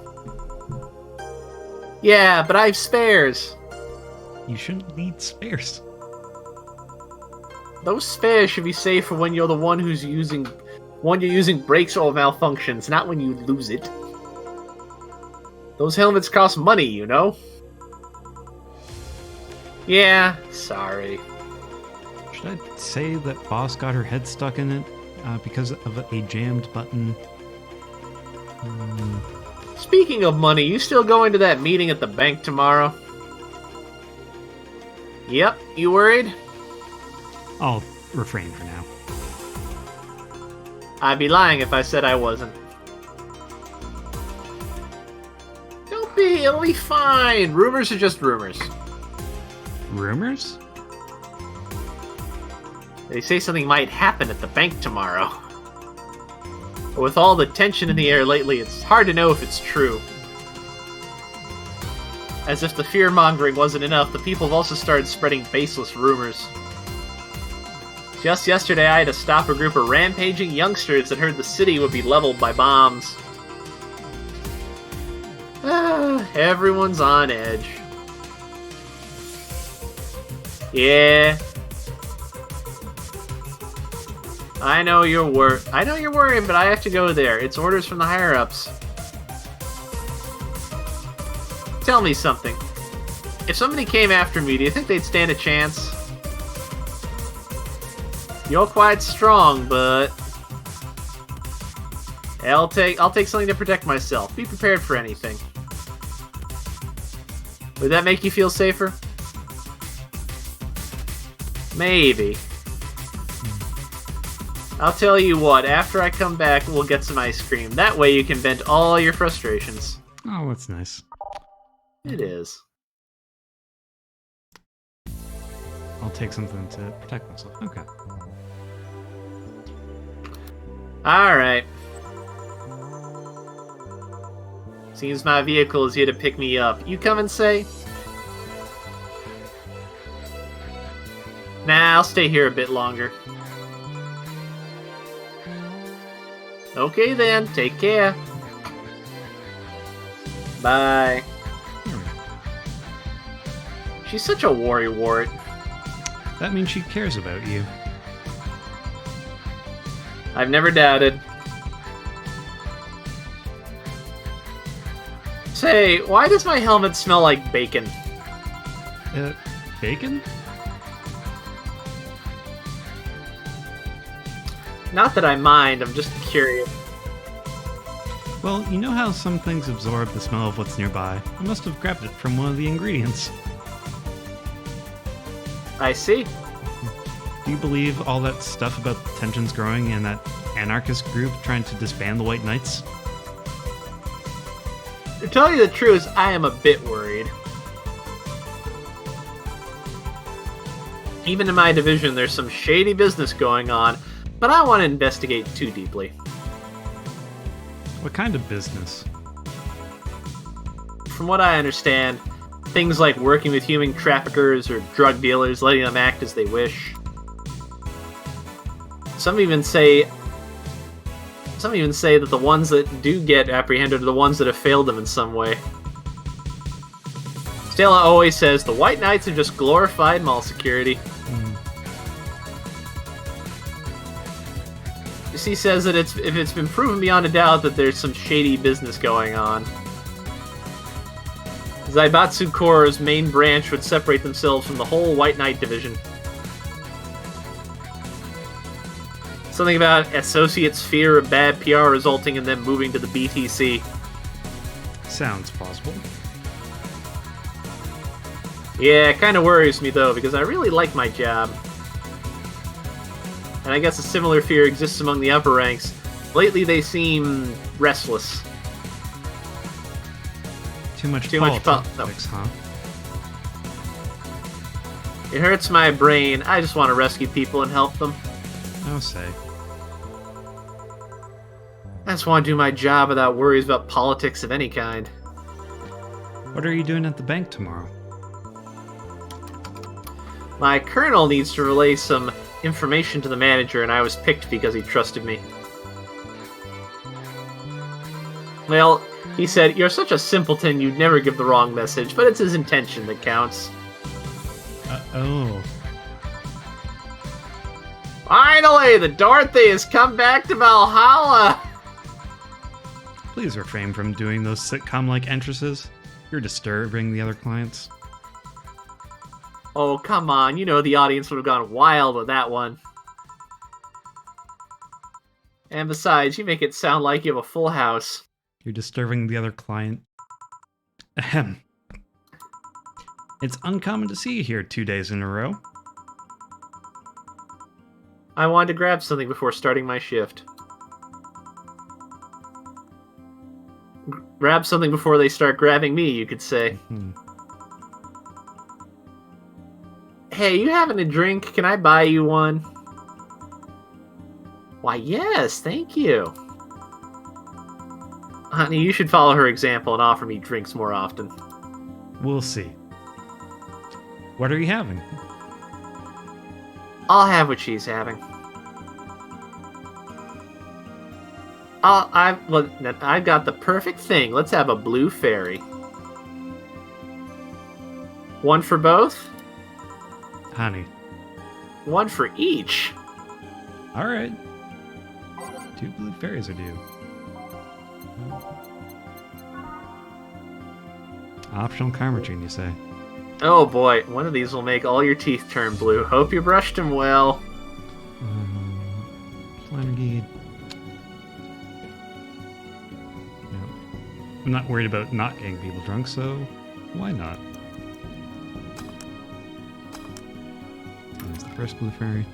Yeah, but I have spares. You shouldn't need spares. Those spares should be safe for when you're the one who's using... One you're using breaks or malfunctions, not when you lose it. Those helmets cost money, you know? Yeah, sorry. Should I say that Boss got her head stuck in it because of a jammed button? Speaking of money, you still going to that meeting at the bank tomorrow? Yep, you worried? I'll refrain for now. I'd be lying if I said I wasn't. It'll be fine. Rumors are just rumors. Rumors? They say something might happen at the bank tomorrow. But with all the tension in the air lately, it's hard to know if it's true. As if the fear-mongering wasn't enough, the people have also started spreading baseless rumors. Just yesterday, I had to stop a group of rampaging youngsters that heard the city would be leveled by bombs. Everyone's on edge. Yeah. I know you're worried, but I have to go there. It's orders from the higher-ups. Tell me something. If somebody came after me, do you think they'd stand a chance? You're quite strong, but I'll take something to protect myself. Be prepared for anything. Would that make you feel safer? Maybe. I'll tell you what, after I come back, we'll get some ice cream. That way you can vent all your frustrations. Oh, that's nice. It is. I'll take something to protect myself. Okay. Alright. Seems my vehicle is here to pick me up. You come and say? Nah, I'll stay here a bit longer. Okay then, take care. Bye. She's such a worrywart. That means she cares about you. I've never doubted. Say, why does my helmet smell like bacon? Bacon? Not that I mind, I'm just curious. Well, you know how some things absorb the smell of what's nearby? I must have grabbed it from one of the ingredients. I see. Do you believe all that stuff about tensions growing and that anarchist group trying to disband the White Knights? To tell you the truth, I am a bit worried. Even in my division, there's some shady business going on, but I don't want to investigate too deeply. What kind of business? From what I understand, things like working with human traffickers or drug dealers, letting them act as they wish. Some even say that the ones that do get apprehended are the ones that have failed them in some way. Stella always says the White Knights are just glorified mall security. She says that if it's been proven beyond a doubt that there's some shady business going on, Zaibatsu Corps' main branch would separate themselves from the whole White Knight division. Something about associates' fear of bad PR resulting in them moving to the BTC. Sounds plausible. Yeah, it kind of worries me though, because I really like my job. And I guess a similar fear exists among the upper ranks. Lately they seem restless. Too much politics, huh? It hurts my brain. I just want to rescue people and help them. I'll say. I just want to do my job without worries about politics of any kind. What are you doing at the bank tomorrow? My colonel needs to relay some information to the manager, and I was picked because he trusted me. Well, he said, "You're such a simpleton you'd never give the wrong message, but it's his intention that counts." Oh. Finally, the Dorothy has come back to Valhalla! Please refrain from doing those sitcom-like entrances. You're disturbing the other clients. Oh, come on, you know the audience would have gone wild with that one. And besides, you make it sound like you have a full house. You're disturbing the other client. Ahem. It's uncommon to see you here 2 days in a row. I wanted to grab something before starting my shift. grab something before they start grabbing me, you could say. Hmm. Hey, you having a drink? Can I buy you one? Why, yes, thank you. Honey, you should follow her example and offer me drinks more often. We'll see. What are you having? I'll have what she's having. I've got the perfect thing. Let's have a blue fairy. One for both? Honey. One for each. All right. 2 blue fairies are due. Optional karma gene, you say? Oh boy, one of these will make all your teeth turn blue. Hope you brushed them well. Flannery. I'm not worried about not getting people drunk, so why not? There's the first blue fairy.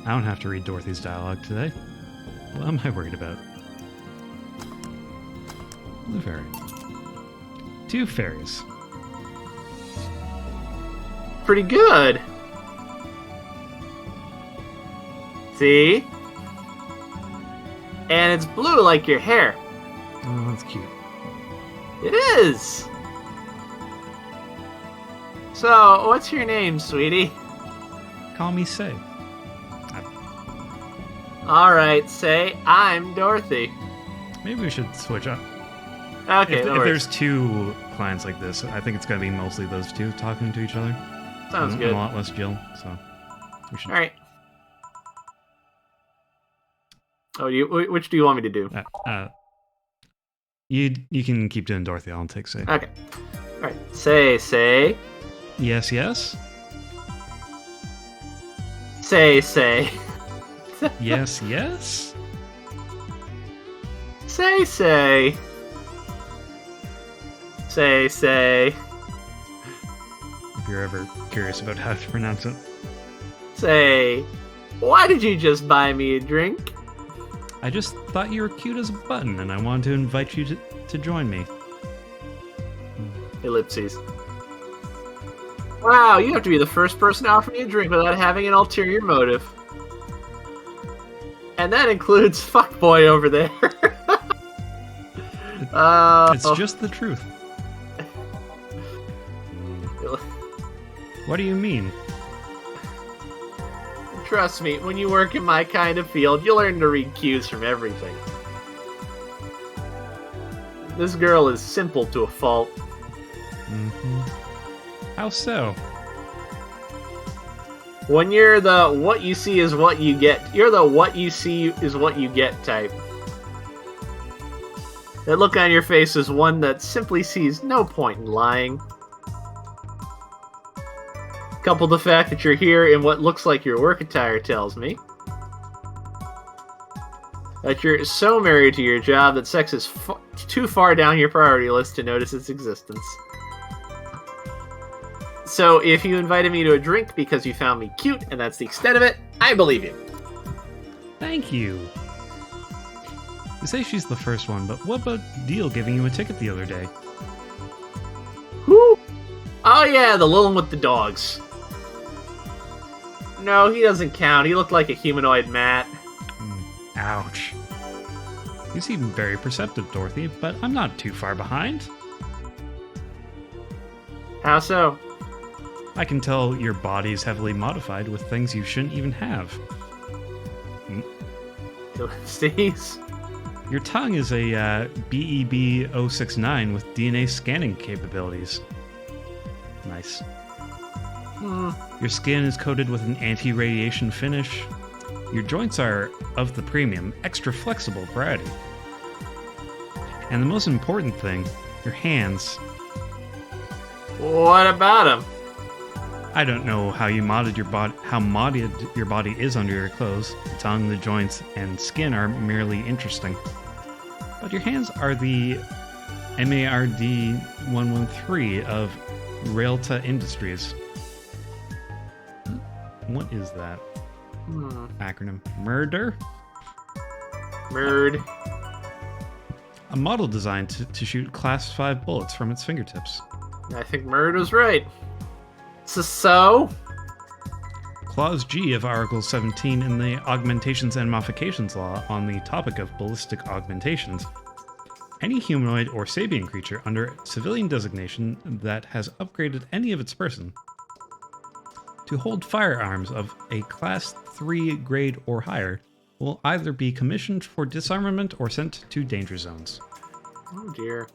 I don't have to read Dorothy's dialogue today. What am I worried about? Blue fairy. 2 fairies. Pretty good. See? And it's blue like your hair. Oh, that's cute. It is! So, what's your name, sweetie? Call me Say. Alright, say, I'm Dorothy. Maybe we should switch up. Okay, If no worries. there's 2 clients like this, I think it's going to be mostly those 2 talking to each other. Sounds And good. a lot less Jill, so we should. Alright. Oh, which do you want me to do? You can keep doing Dorothy. I'll take Say. Okay. Alright. Say. Yes, yes. Say. Yes, yes. Say. Say. If you're ever curious about how to pronounce it. Say. Why did you just buy me a drink? I just thought you were cute as a button, and I wanted to invite you to join me. Ellipses. Wow, you have to be the first person to offer me a drink without having an ulterior motive. And that includes fuckboy over there. It's just the truth. What do you mean? Trust me, when you work in my kind of field, you'll learn to read cues from everything. This girl is simple to a fault. Mm-hmm. How so? When you're the what you see is what you get, you're the what you see is what you get type. That look on your face is one that simply sees no point in lying. Couple the fact that you're here in what looks like your work attire tells me that you're so married to your job that sex is too far down your priority list to notice its existence. So if you invited me to a drink because you found me cute and that's the extent of it, I believe you. Thank you. You say she's the first one, but what about Deal giving you a ticket the other day? Who? Oh yeah, the little one with the dogs. No, he doesn't count. He looked like a humanoid Matt. Ouch. You seem very perceptive, Dorothy, but I'm not too far behind. How so? I can tell your body's heavily modified with things you shouldn't even have. Ellipses. Your tongue is a BEB-069 with DNA scanning capabilities. Nice. Your skin is coated with an anti-radiation finish. Your joints are of the premium, extra flexible variety. And the most important thing, your hands. What about him? I don't know how you modded your body, how modded your body is under your clothes. The tongue, the joints, and skin are merely interesting. But your hands are the MARD 113 of Railta Industries. What is that? Acronym. Murder. Murd. A model designed to shoot Class 5 bullets from its fingertips. I think Murd was right. So? Clause G of Article 17 in the Augmentations and Modifications Law on the topic of ballistic augmentations. Any humanoid or sapient creature under civilian designation that has upgraded any of its person to hold firearms of a Class 3 grade or higher will either be commissioned for disarmament or sent to danger zones. Oh dear.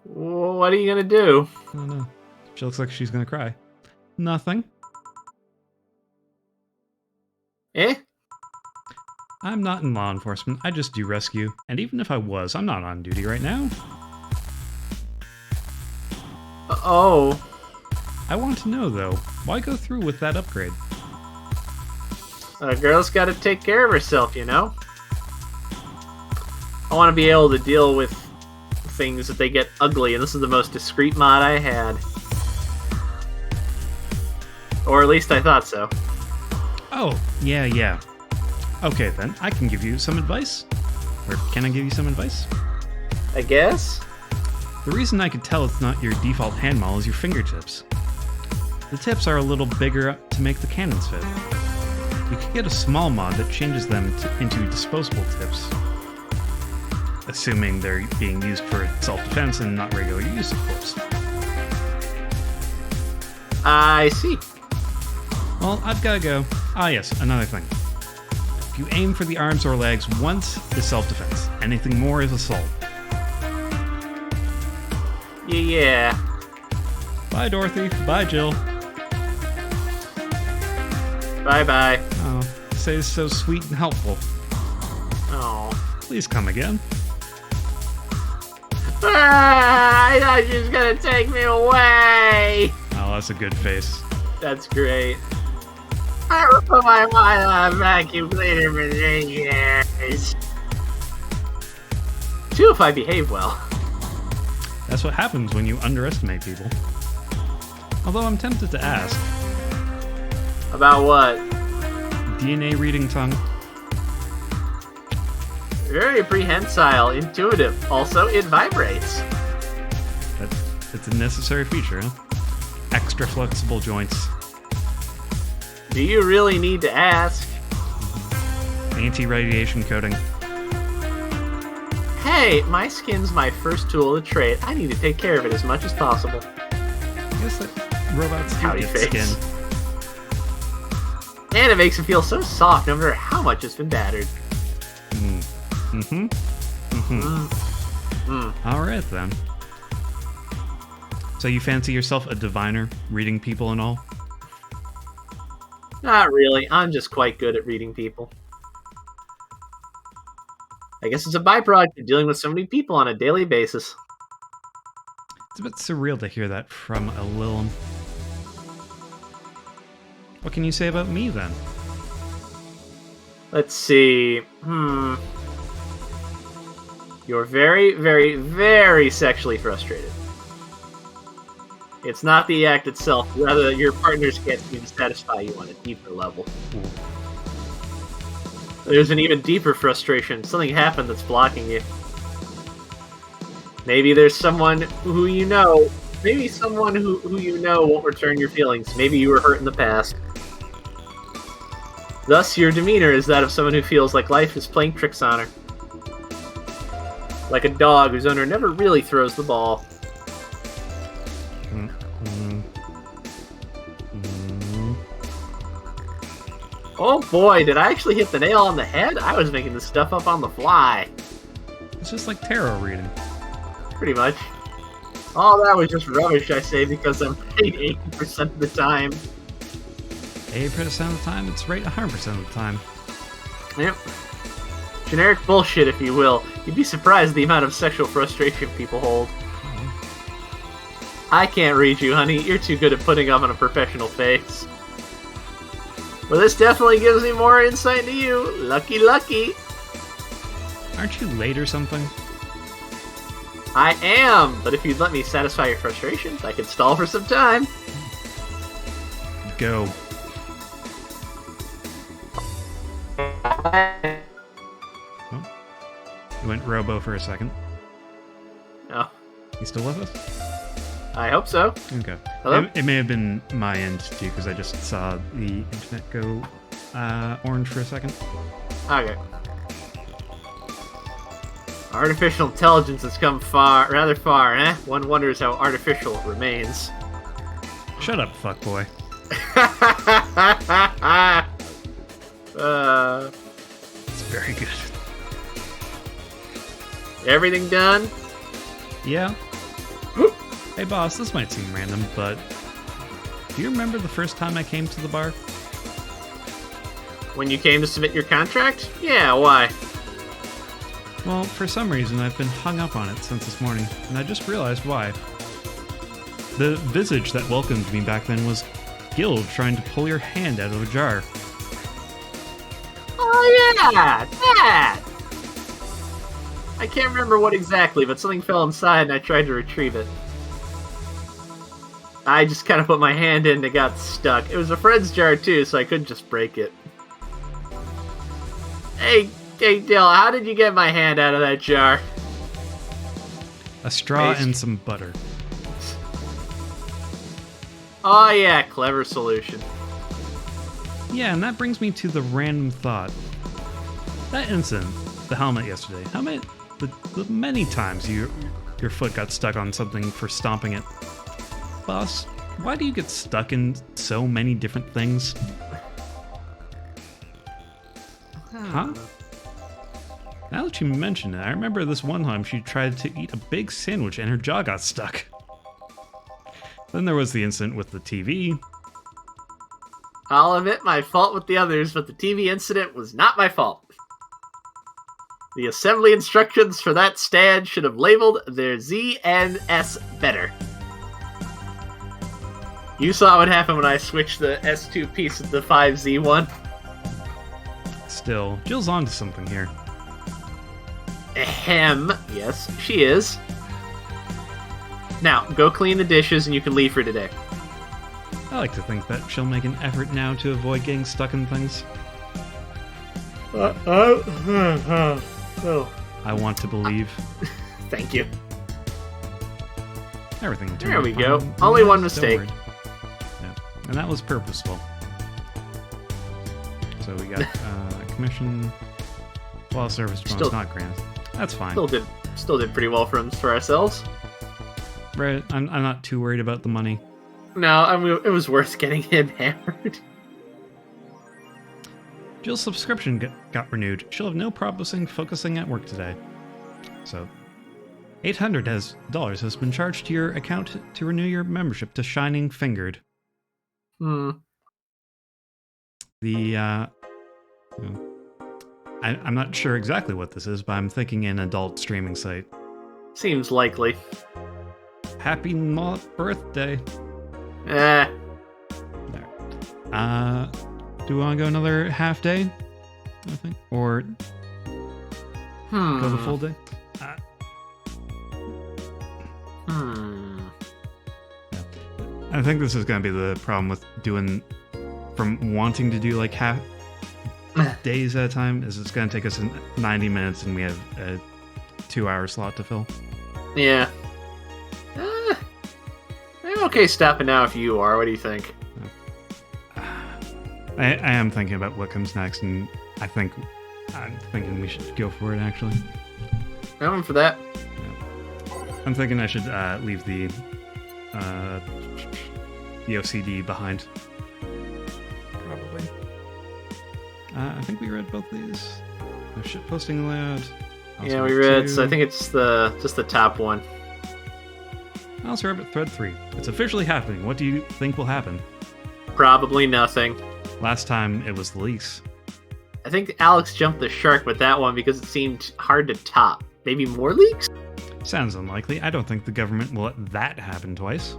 What are you gonna do? I don't know. She looks like she's gonna cry. Nothing. Eh? I'm not in law enforcement, I just do rescue. And even if I was, I'm not on duty right now. Oh. I want to know, though, why go through with that upgrade? A girl's gotta take care of herself, you know? I want to be able to deal with things if they get ugly, and this is the most discreet mod I had. Or at least I thought so. Oh, yeah. Okay, then, I can give you some advice. Or can I give you some advice? I guess? The reason I could tell it's not your default hand model is your fingertips. The tips are a little bigger to make the cannons fit. You could get a small mod that changes them into disposable tips. Assuming they're being used for self-defense and not regular use, of course. I see. Well, I've gotta go. Ah yes, another thing. If you aim for the arms or legs once is self-defense. Anything more is assault. Yeah. Bye, Dorothy. Bye, Jill. Bye-bye. Oh, say so sweet and helpful. Oh. Please come again. I thought she was gonna take me away! Oh, that's a good face. That's great. I will put my mind on a vacuum cleaner for 3 years. 2 if I behave well. That's what happens when you underestimate people. Although I'm tempted to ask. About what? DNA reading tongue. Very prehensile, intuitive. Also, it vibrates. It's a necessary feature, huh? Extra flexible joints. Do you really need to ask? Anti-radiation coating. Hey, my skin's my first tool of the trade. I need to take care of it as much as possible. I guess that robots do Howdy get face. skin. And it makes it feel so soft no matter how much it's been battered. Alright then. So you fancy yourself a diviner, reading people and all? Not really. I'm just quite good at reading people. I guess it's a byproduct of dealing with so many people on a daily basis. It's a bit surreal to hear that from a Lilum. What can you say about me then? Let's see. You're very, very, very sexually frustrated. It's not the act itself, rather your partners can't seem to satisfy you on a deeper level. There's an even deeper frustration. Something happened that's blocking you. Maybe there's someone who you know. Maybe someone who you know won't return your feelings. Maybe you were hurt in the past. Thus, your demeanor is that of someone who feels like life is playing tricks on her. Like a dog whose owner never really throws the ball. Oh boy, did I actually hit the nail on the head? I was making this stuff up on the fly. It's just like tarot reading. Pretty much. All that was just rubbish, I say, because I'm right 80% of the time. 80% of the time, it's right 100% of the time. Yep. Generic bullshit, if you will. You'd be surprised the amount of sexual frustration people hold. I can't read you, honey. You're too good at putting up on a professional face. Well, this definitely gives me more insight into you. Lucky, lucky. Aren't you late or something? I am, but if you'd let me satisfy your frustrations, I could stall for some time. Go. Oh, you went robo for a second. Oh, You still with us? I hope so. Okay. Hello? It may have been my end too, because I just saw the internet go orange for a second. Okay. Artificial intelligence has come rather far, eh? One wonders how artificial it remains. Shut up, fuckboy. It's very good. Everything done? Yeah. Hey boss, this might seem random, but do you remember the first time I came to the bar? When you came to submit your contract? Yeah, why? Well, for some reason I've been hung up on it since this morning, and I just realized why. The visage that welcomed me back then was Guild trying to pull your hand out of a jar. Oh yeah, that! I can't remember what exactly, but something fell inside and I tried to retrieve it. I just kind of put my hand in and it got stuck. It was a friend's jar too, so I couldn't just break it. Hey, Dill, how did you get my hand out of that jar? A straw and some butter. Oh yeah, clever solution. Yeah, and that brings me to the random thought. That incident, the helmet yesterday, the many times your foot got stuck on something for stomping it. Boss, why do you get stuck in so many different things? Huh? Now that you mention it, I remember this one time she tried to eat a big sandwich and her jaw got stuck. Then there was the incident with the TV. I'll admit my fault with the others, but the TV incident was not my fault. The assembly instructions for that stand should have labeled their Z and S better. You saw what happened when I switched the S2 piece to the 5Z one. Still, Jill's onto something here. Ahem. Yes, she is. Now, go clean the dishes and you can leave for today. I like to think that she'll make an effort now to avoid getting stuck in things. I want to believe. Thank you. Everything turned There we fine. go. Only one Don't mistake. worry. Yeah. And that was purposeful. So we got commission, while service bonus Still- not granted. That's fine. Still did pretty well for ourselves. Right, I'm not too worried about the money. No, I mean, it was worth getting him hammered. Jill's subscription got renewed. She'll have no problem focusing at work today. So, $800 has been charged to your account to renew your membership to Shining Fingered. The, I'm not sure exactly what this is, but I'm thinking an adult streaming site. Seems likely. Happy birthday. Eh. Do we want to go another half day? I think, or go the full day. I think this is going to be the problem with doing from wanting to do like half days at a time. Is it's going to take us 90 minutes, and we have a 2-hour slot to fill. Yeah. I'm okay stopping now if you are. What do you think? I am thinking about what comes next, and I'm thinking we should go for it, actually. I'm for that. Yeah. I'm thinking I should leave the OCD behind. Probably. I think we read both these. No shit posting allowed. Yeah, we read, so I think it's just the top one. I also read thread 3. It's officially happening. What do you think will happen? Probably nothing. Last time, it was the lease. I think Alex jumped the shark with that one because it seemed hard to top. Maybe more leaks? Sounds unlikely. I don't think the government will let that happen twice.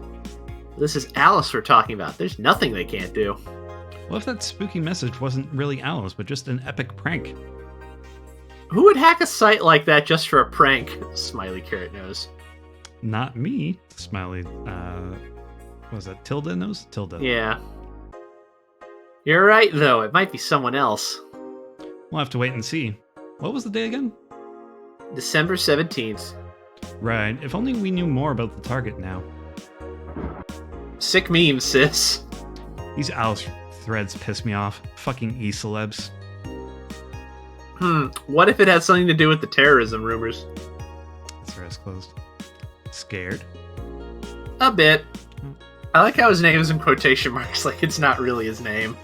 This is Alice we're talking about. There's nothing they can't do. What if that spooky message wasn't really Alice, but just an epic prank? Who would hack a site like that just for a prank? Smiley carrot nose. Not me. Smiley, was that Tilda nose? Tilda. Yeah. You're right, though. It might be someone else. We'll have to wait and see. What was the day again? December 17th. Right, if only we knew more about the target now. Sick meme, sis. These Alice threads piss me off. Fucking e-celebs. What if it had something to do with the terrorism rumors? That's where it's closed. Scared? A bit. I like how his name is in quotation marks, like it's not really his name.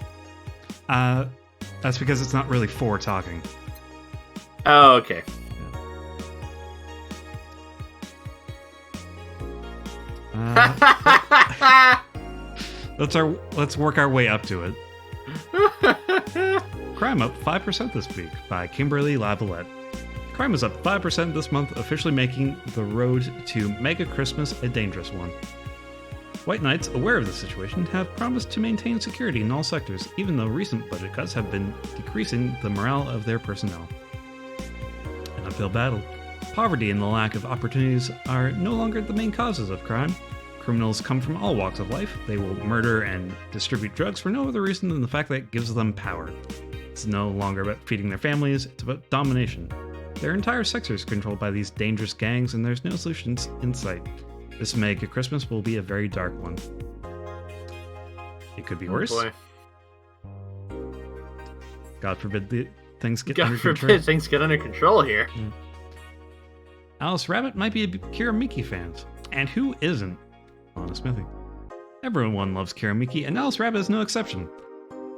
That's because it's not really for talking. Oh, okay. Let's work our way up to it. Crime up 5% this week by Kimberly Lavalette. Crime is up 5% this month, officially making the road to Mega Christmas a dangerous one. White Knights, aware of the situation, have promised to maintain security in all sectors, even though recent budget cuts have been decreasing the morale of their personnel. An uphill battle. Poverty and the lack of opportunities are no longer the main causes of crime. Criminals come from all walks of life. They will murder and distribute drugs for no other reason than the fact that it gives them power. It's no longer about feeding their families, it's about domination. Their entire sector is controlled by these dangerous gangs, and there's no solutions in sight. This Mega Christmas will be a very dark one. It could be worse. Boy. God forbid things get God under forbid control. things get under control here. Yeah. Alice Rabbit might be a Kira Miki fan. And who isn't? Honest Smithy. Everyone loves Kira Miki, and Alice Rabbit is no exception.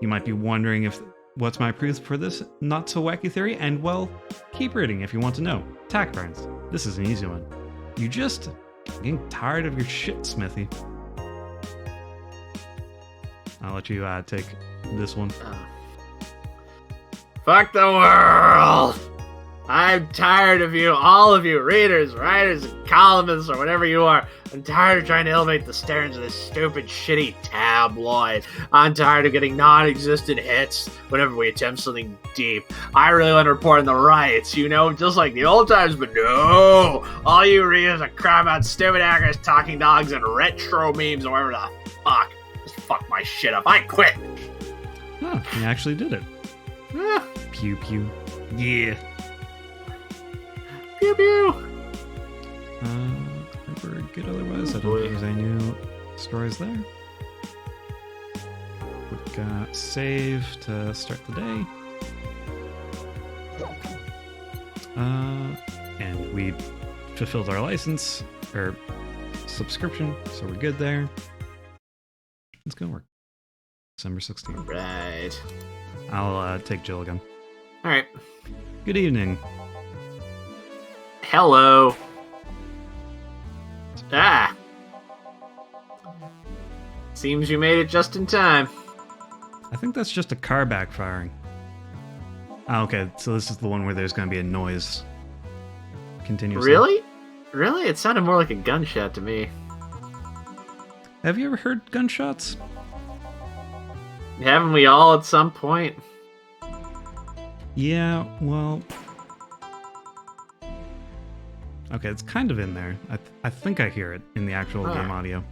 You might be wondering if what's my proof for this not so wacky theory, and well, keep reading if you want to know. Tack burns. This is an easy one. You just getting tired of your shit, Smithy. I'll let you take this one. Fuck the world! I'm tired of you, all of you, readers, writers, and columnists, or whatever you are. I'm tired of trying to elevate the standards of this stupid, shitty tabloid. I'm tired of getting non-existent hits whenever we attempt something deep. I really want to report on the riots, you know, just like the old times, but no! All you readers are crap about stupid actors, talking dogs, and retro memes, or whatever the fuck. Just fuck my shit up. I quit! Oh, he actually did it. Pew pew. Yeah. Pew pew! I think we're good otherwise. I don't think there's any new stories there. We've got save to start the day. And we fulfilled our license, or subscription, so we're good there. It's gonna work. December 16th. Right. I'll take Jill again. Alright. Good evening. Hello. Ah. Seems you made it just in time. I think that's just a car backfiring. Ah, okay, so this is the one where there's going to be a noise continuously. Really? Really? It sounded more like a gunshot to me. Have you ever heard gunshots? Haven't we all at some point? Yeah, well... Okay, it's kind of in there. I think I hear it in the actual game audio.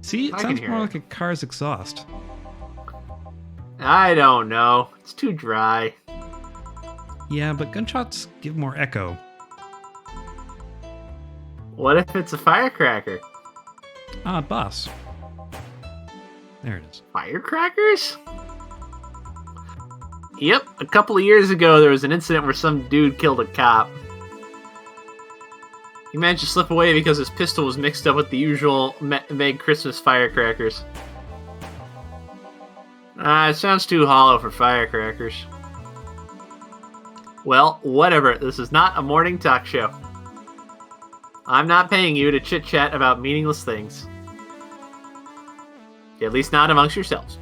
See, it sounds more like a car's exhaust. I don't know. It's too dry. Yeah, but gunshots give more echo. What if it's a firecracker? Ah, boss. There it is. Firecrackers? Yep, a couple of years ago there was an incident where some dude killed a cop. He managed to slip away because his pistol was mixed up with the usual Meg Christmas firecrackers. It sounds too hollow for firecrackers. Well, whatever. This is not a morning talk show. I'm not paying you to chit-chat about meaningless things. At least not amongst yourselves.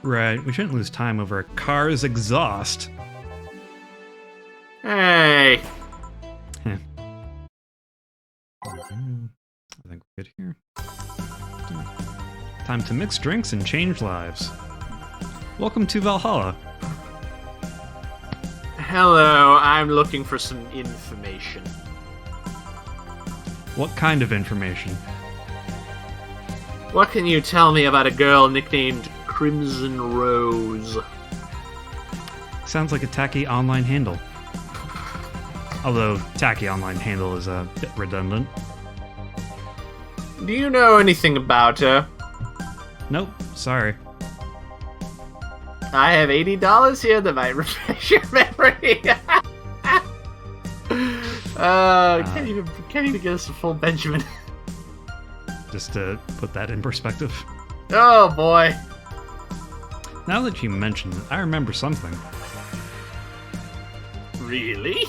Right, we shouldn't lose time over a car's exhaust. Hey! I think we're good here. Time to mix drinks and change lives. Welcome to Valhalla. Hello, I'm looking for some information. What kind of information? What can you tell me about a girl nicknamed Crimson Rose? Sounds like a tacky online handle. Although tacky online handle is a bit redundant. Do you know anything about her? Nope, sorry. I have $80 here that might refresh your memory. Can't even get us a full Benjamin. Just to put that in perspective. Oh boy. Now that you mention it, I remember something. Really?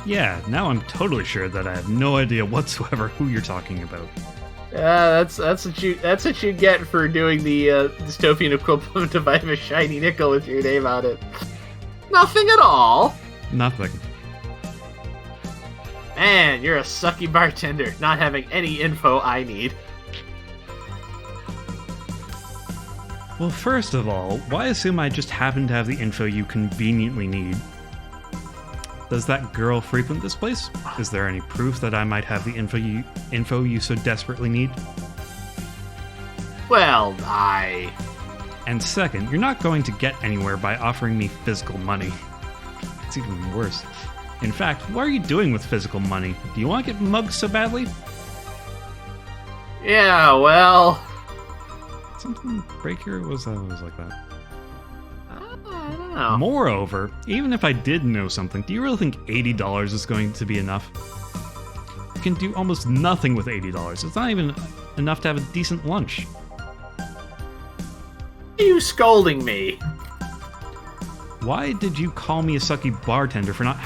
Yeah, now I'm totally sure that I have no idea whatsoever who you're talking about. That's what you get for doing the dystopian equivalent of I have a shiny nickel with your name on it. Nothing at all. Nothing. Man, you're a sucky bartender, not having any info I need. Well, first of all, why assume I just happen to have the info you conveniently need? Does that girl frequent this place? Is there any proof that I might have the info you so desperately need? Well, And second, you're not going to get anywhere by offering me physical money. It's even worse. In fact, what are you doing with physical money? Do you want to get mugged so badly? Yeah, well... Something break here? Was always like that? I don't know. Moreover, even if I did know something, do you really think $80 is going to be enough? You can do almost nothing with $80. It's not even enough to have a decent lunch. Are you scolding me? Why did you call me a sucky bartender for not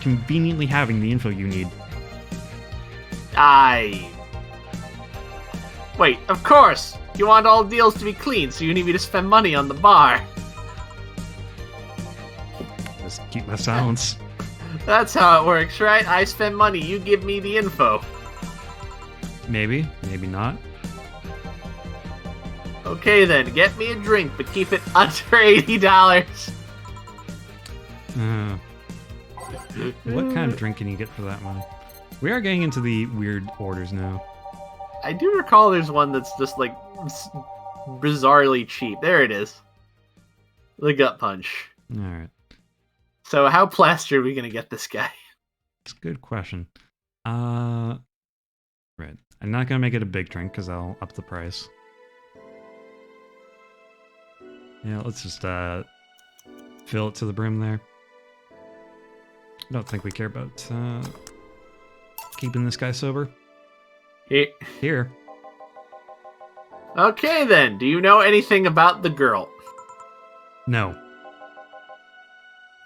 conveniently having the info you need? Wait, of course! You want all deals to be clean, so you need me to spend money on the bar. Just keep my silence. That's how it works, right? I spend money, you give me the info. Maybe, maybe not. Okay then, get me a drink, but keep it under $80. What kind of drink can you get for that one? We are getting into the weird orders now. I do recall there's one that's just like bizarrely cheap. There it is. The gut punch. Alright. So how plastered are we gonna get this guy? It's a good question. Right. I'm not gonna make it a big drink because I'll up the price. Yeah, let's just fill it to the brim there. I don't think we care about keeping this guy sober. Here. Okay then, do you know anything about the girl? No.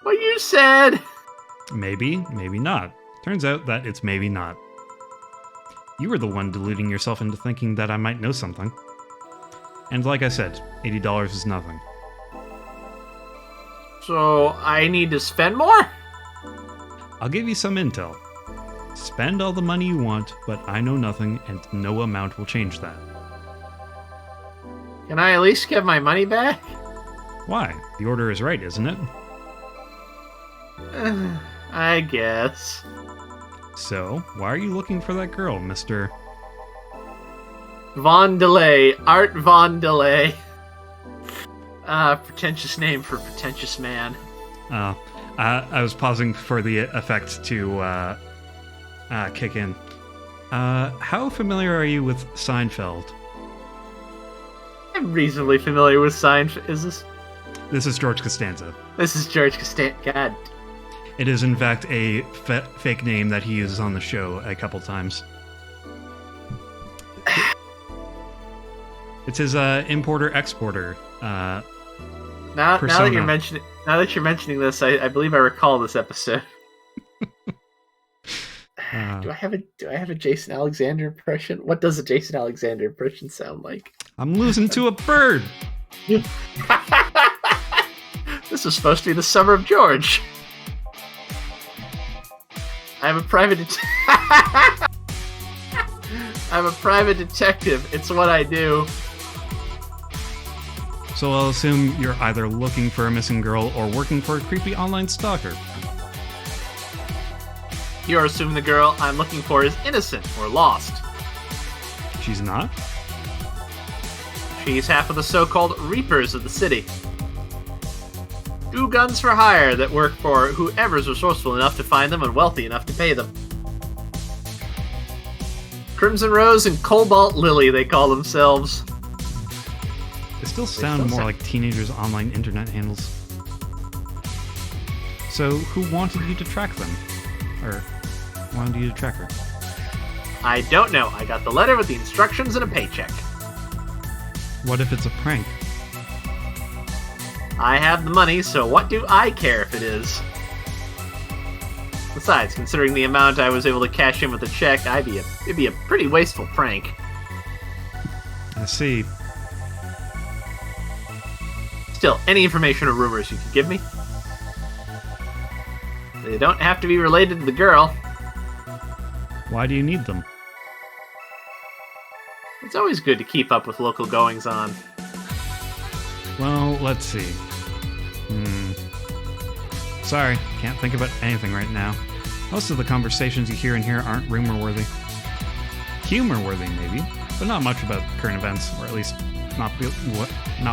Well, you said... Maybe, maybe not. Turns out that it's maybe not. You were the one deluding yourself into thinking that I might know something. And like I said, $80 is nothing. So, I need to spend more? I'll give you some intel. Spend all the money you want, but I know nothing, and no amount will change that. Can I at least get my money back? Why? The order is right, isn't it? I guess. So, why are you looking for that girl, Mr. Von Delay. Art Von Delay. Pretentious name for pretentious man. I was pausing for the effect to kick in. How familiar are you with Seinfeld? I'm reasonably familiar with Seinfeld. Is this? This is George Costanza. This is George Costanza. God. It is, in fact, a fake name that he uses on the show a couple times. It's his importer-exporter Now that you're mentioning this, I believe I recall this episode. Do I have a Jason Alexander impression? What does a Jason Alexander impression sound like? I'm losing to a bird. This is supposed to be the summer of George. I'm a private detective. It's what I do. So I'll assume you're either looking for a missing girl or working for a creepy online stalker. You're assuming the girl I'm looking for is innocent or lost. She's not? She's half of the so-called Reapers of the city. Do guns for hire that work for whoever's resourceful enough to find them and wealthy enough to pay them. Crimson Rose and Cobalt Lily, they call themselves. They still sound more like teenagers' online internet handles. So, who wanted you to track them? Or wanted you to track her? I don't know. I got the letter with the instructions and a paycheck. What if it's a prank? I have the money, so what do I care if it is? Besides, considering the amount I was able to cash in with the check, it'd be a pretty wasteful prank. I see. Still, any information or rumors you could give me? They don't have to be related to the girl. Why do you need them? It's always good to keep up with local goings-on. Well, let's see. Sorry, can't think about anything right now. Most of the conversations you hear in here aren't rumor-worthy. Humor-worthy, maybe, but not much about current events, or at least not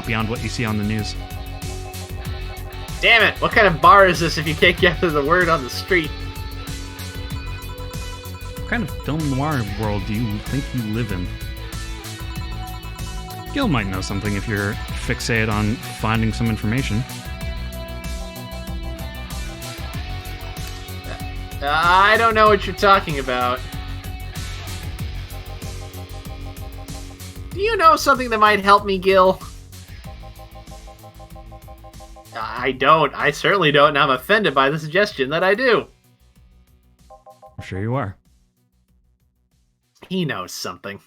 beyond what you see on the news. Damn it! What kind of bar is this if you can't gather the word on the street? What kind of film noir world do you think you live in? Gil might know something if you're fixated on finding some information. I don't know what you're talking about. Do you know something that might help me, Gil? I don't. I certainly don't, and I'm offended by the suggestion that I do. I'm sure you are. He knows something.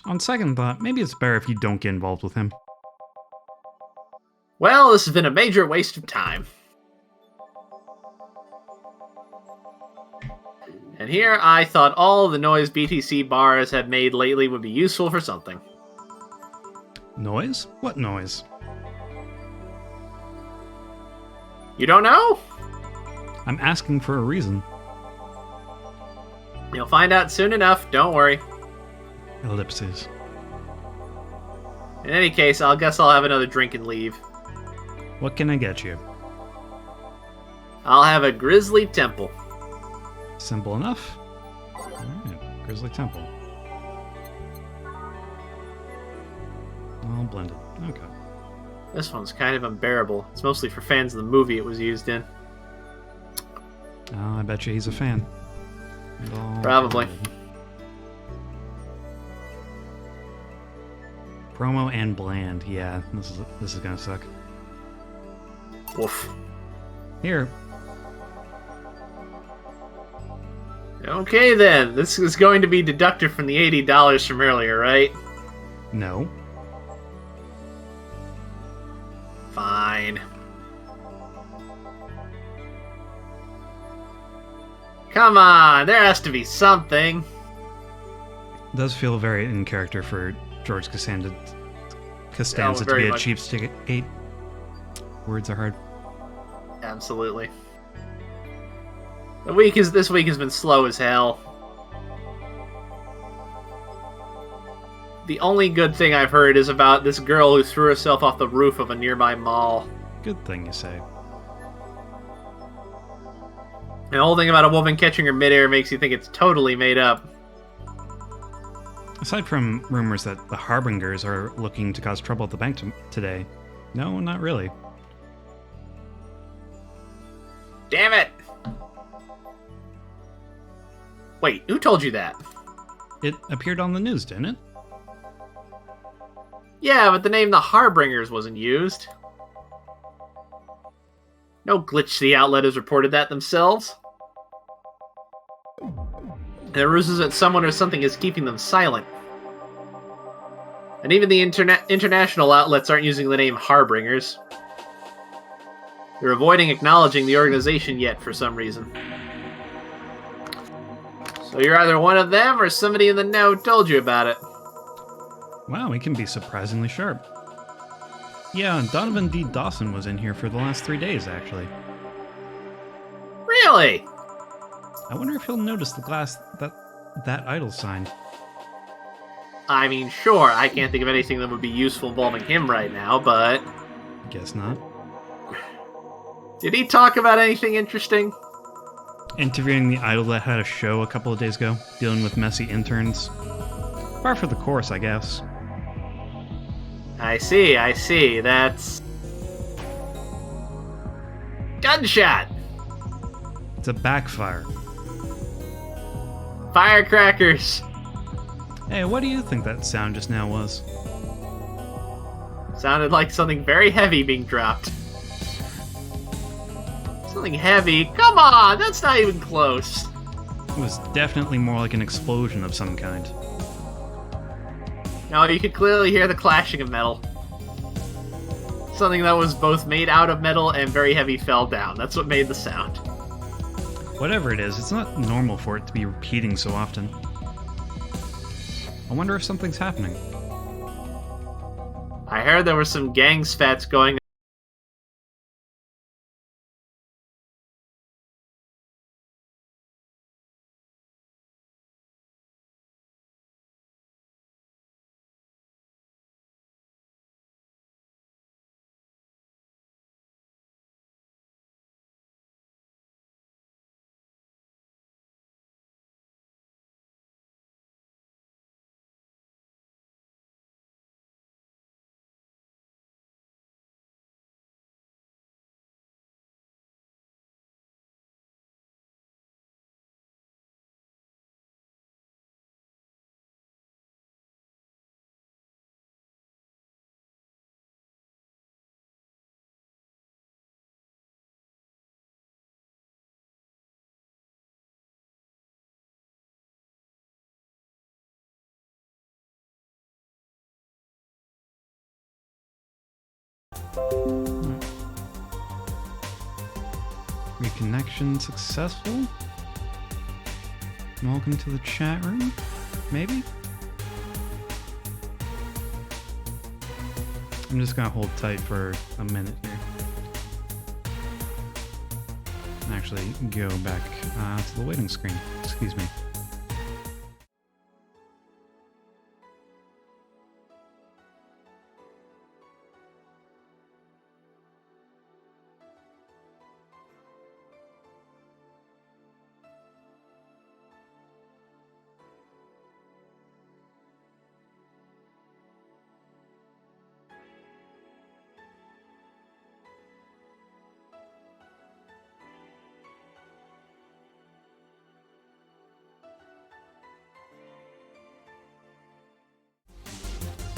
On second thought, maybe it's better if you don't get involved with him. Well, this has been a major waste of time. And here I thought all the noise BTC bars have made lately would be useful for something. Noise? What noise? You don't know? I'm asking for a reason. You'll find out soon enough, don't worry. Ellipses. In any case, I guess I'll have another drink and leave. What can I get you? I'll have a Grizzly Temple. Simple enough. Alright, Grizzly Temple. All blended. Okay. This one's kind of unbearable. It's mostly for fans of the movie it was used in. Oh, I bet you he's a fan. Probably. Blended. Promo and bland. Yeah, this is gonna suck. Woof. Here. Okay then, this is going to be deducted from the $80 from earlier, right? No. Fine. Come on, there has to be something. It does feel very in character for George Costanza to very be a much. cheapskate. Words are hard. Absolutely. This week has been slow as hell. The only good thing I've heard is about this girl who threw herself off the roof of a nearby mall. Good thing you say. And the whole thing about a woman catching her midair makes you think it's totally made up. Aside from rumors that the Harbingers are looking to cause trouble at the bank today, no, not really. Damn it! Wait, who told you that? It appeared on the news, didn't it? Yeah, but the name The Harbingers wasn't used. No glitchy outlet has reported that themselves. There are rumors that someone or something is keeping them silent. And even the international outlets aren't using the name Harbingers. They're avoiding acknowledging the organization yet for some reason. So you're either one of them or somebody in the know told you about it. Wow, we can be surprisingly sharp. Yeah, Donovan D. Dawson was in here for the last 3 days, actually. Really? I wonder if he'll notice the glass that idol signed. I mean, sure, I can't think of anything that would be useful involving him right now, but... Guess not. Did he talk about anything interesting? Interviewing the idol that had a show a couple of days ago, dealing with messy interns. Par for the course, I guess. I see. That's... gunshot! It's a backfire. Firecrackers! Hey, what do you think that sound just now was? Sounded like something very heavy being dropped. Something heavy? Come on, that's not even close. It was definitely more like an explosion of some kind. No, you could clearly hear the clashing of metal. Something that was both made out of metal and very heavy fell down. That's what made the sound. Whatever it is, it's not normal for it to be repeating so often. I wonder if something's happening. I heard there were some gang spats going. Reconnection successful? Welcome to the chat room? Maybe? I'm just gonna hold tight for a minute here. Actually, go back to the waiting screen. Excuse me.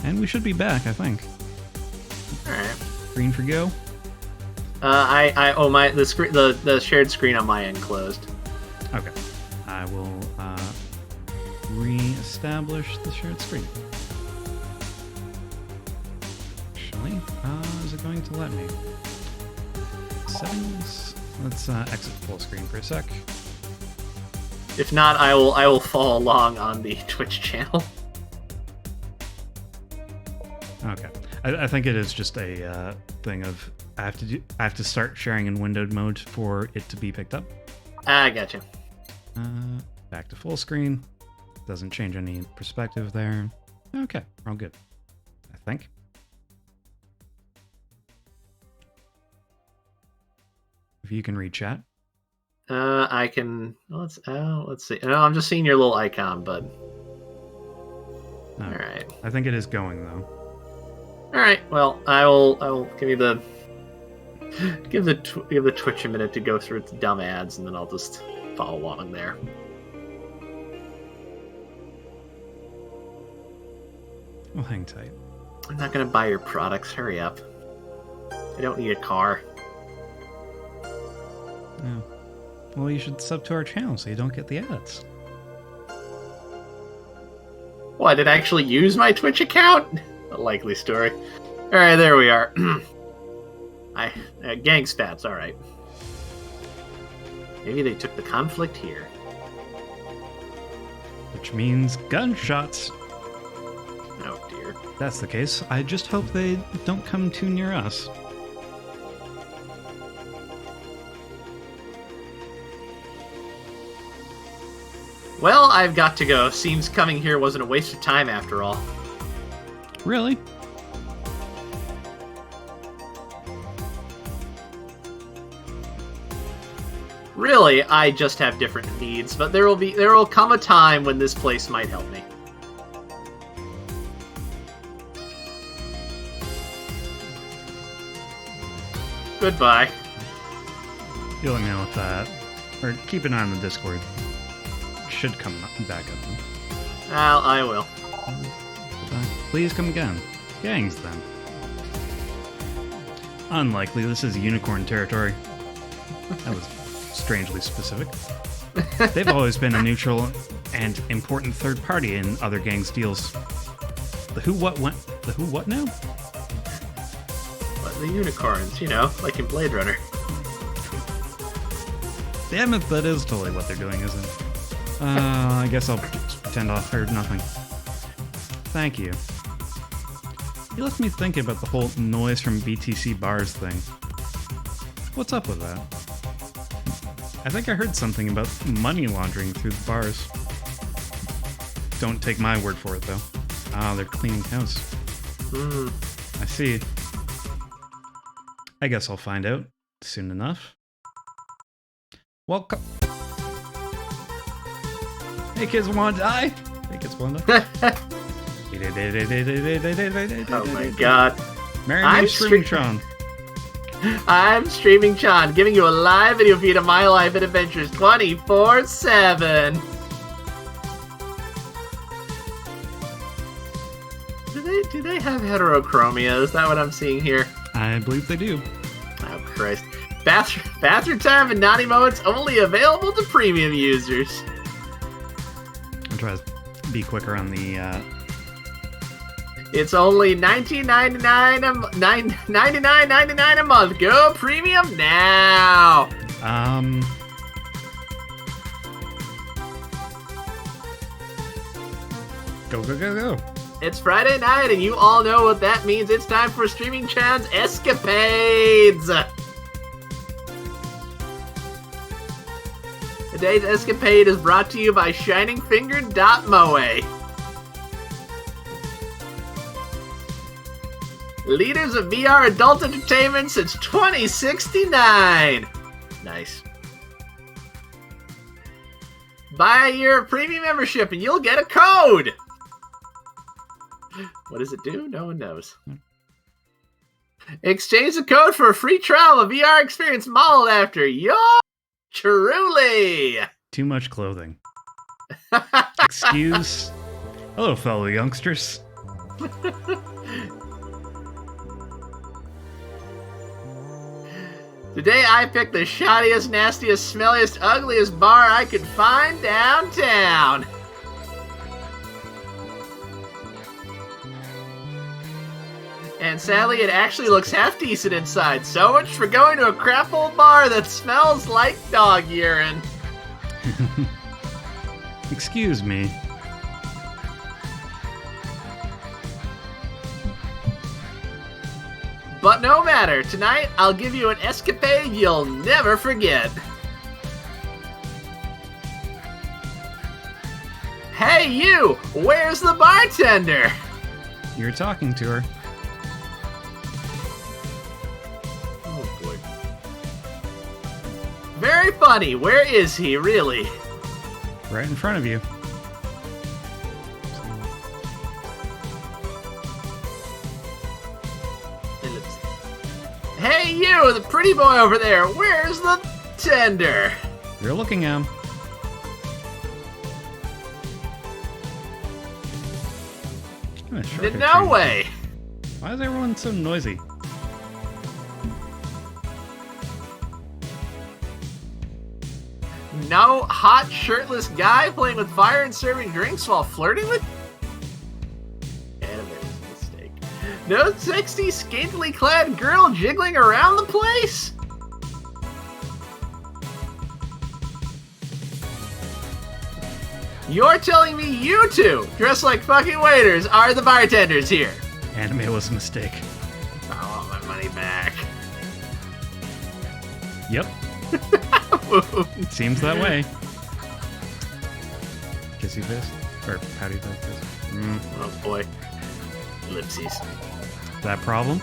And we should be back, I think. Alright. Green for go? The shared screen on my end closed. Okay. I will re-establish the shared screen. Actually, is it going to let me? Settings. Let's exit full screen for a sec. If not, I will follow along on the Twitch channel. Okay. I think it is just a thing of I have to start sharing in windowed mode for it to be picked up. I gotcha. Back to full screen. Doesn't change any perspective there. Okay, we're all good. I think. If you can read chat. I can. Let's see. No, I'm just seeing your little icon, bud. No, All right. I think it is going though. All right. Well, I will give the Twitch a minute to go through its dumb ads, and then I'll just follow along there. Well, hang tight. I'm not gonna buy your products. Hurry up. I don't need a car. No. Well, you should sub to our channel so you don't get the ads. What, did I actually use my Twitch account? A likely story. Alright, there we are. Gang spats, alright. Maybe they took the conflict here. Which means gunshots. Oh dear. If that's the case, I just hope they don't come too near us. Well, I've got to go. Seems coming here wasn't a waste of time after all. Really? Really, I just have different needs, but there will come a time when this place might help me. Goodbye. You'll let me know if that, or keep an eye on the Discord. Should come back up. Well, I will. Please come again. Gangs, then. Unlikely. This is unicorn territory. That was strangely specific. They've always been a neutral and important third party in other gangs' deals. The who, what now? What, the unicorns, like in Blade Runner. Damn it, that is totally what they're doing, isn't it? I guess I'll just pretend I heard nothing. Thank you. You left me thinking about the whole noise from BTC bars thing. What's up with that? I think I heard something about money laundering through the bars. Don't take my word for it, though. Ah, they're cleaning house. I see. I guess I'll find out soon enough. Welcome. Hey kids, wanna die? Hey kids, wanna die? Oh my god. Marry me, Streaming Tron. I'm Streaming Chan, giving you a live video feed of my life and adventures 24/7. Do they have heterochromia? Is that what I'm seeing here? I believe they do. Oh Christ. Bathroom time and naughty moments only available to premium users. I'll try to be quicker on the It's only $99.99 a month. Go premium now. Go. It's Friday night, and you all know what that means. It's time for Streaming Chan's Escapades. Today's escapade is brought to you by ShiningFinger.moe. Leaders of VR adult entertainment since 2069. Nice. Buy your premium membership and you'll get a code. What does it do? No one knows. Exchange the code for a free trial of VR experience modeled after yours truly. Too much clothing. Excuse. Hello, fellow youngsters. Today I picked the shoddiest, nastiest, smelliest, ugliest bar I could find downtown. And sadly, it actually looks half decent inside. So much for going to a crap old bar that smells like dog urine. Excuse me. But no matter, tonight I'll give you an escapade you'll never forget. Hey you! Where's the bartender? You're talking to her. Oh boy. Very funny. Where is he, really? Right in front of you. Hey you, the pretty boy over there. Where's the tender? You're looking at him. No way. Why is everyone so noisy? No hot shirtless guy playing with fire and serving drinks while flirting with... Animated mistake. No sexy, scantily clad girl jiggling around the place? You're telling me you two, dressed like fucking waiters, are the bartenders here? Anime was a mistake. I want my money back. Yep. Seems that way. Kissy fist? Or pouty fist? Oh boy. Ellipses. That problem?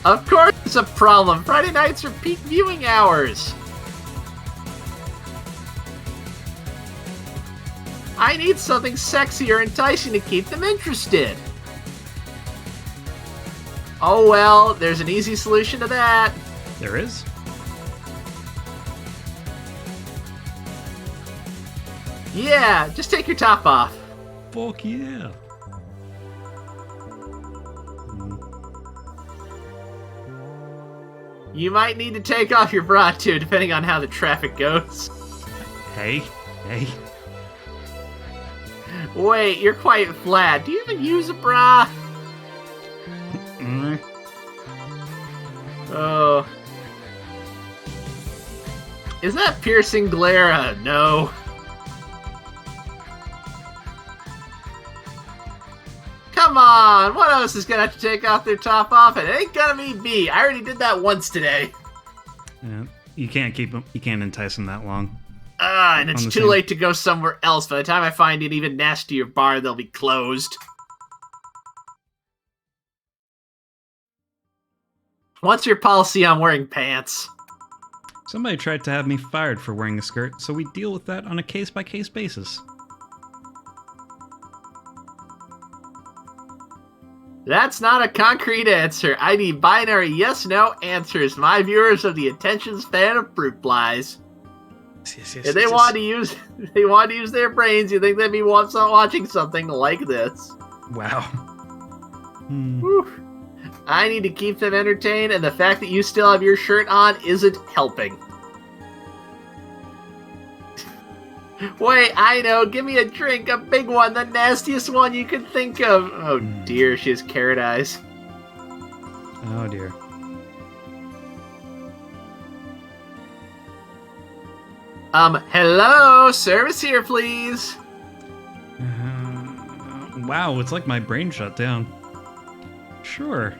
Of course it's a problem. Friday nights are peak viewing hours. I need something sexy or enticing to keep them interested. Oh well, there's an easy solution to that. There is? Yeah, just take your top off. Fuck yeah. You might need to take off your bra too, depending on how the traffic goes. Hey. Wait, you're quite flat. Do you even use a bra? Oh. Is that piercing glare? No. Come on, one of us is gonna have to take off their top off, and it ain't gonna be me. I already did that once today. Yeah, you can't keep them. You can't entice them that long. And it's too late to go somewhere else. By the time I find an even nastier bar, they'll be closed. What's your policy on wearing pants? Somebody tried to have me fired for wearing a skirt, so we deal with that on a case-by-case basis. That's not a concrete answer. I need binary yes/no answers. My viewers have the attention span of fruit flies. If they want to use their brains, you think they'd be watching something like this. Wow. Whew. I need to keep them entertained, and the fact that you still have your shirt on isn't helping. Wait, I know. Give me a drink, a big one, the nastiest one you can think of. Oh dear, she has carrot eyes. Oh dear. Hello? Service here, please. Wow, it's like my brain shut down. Sure.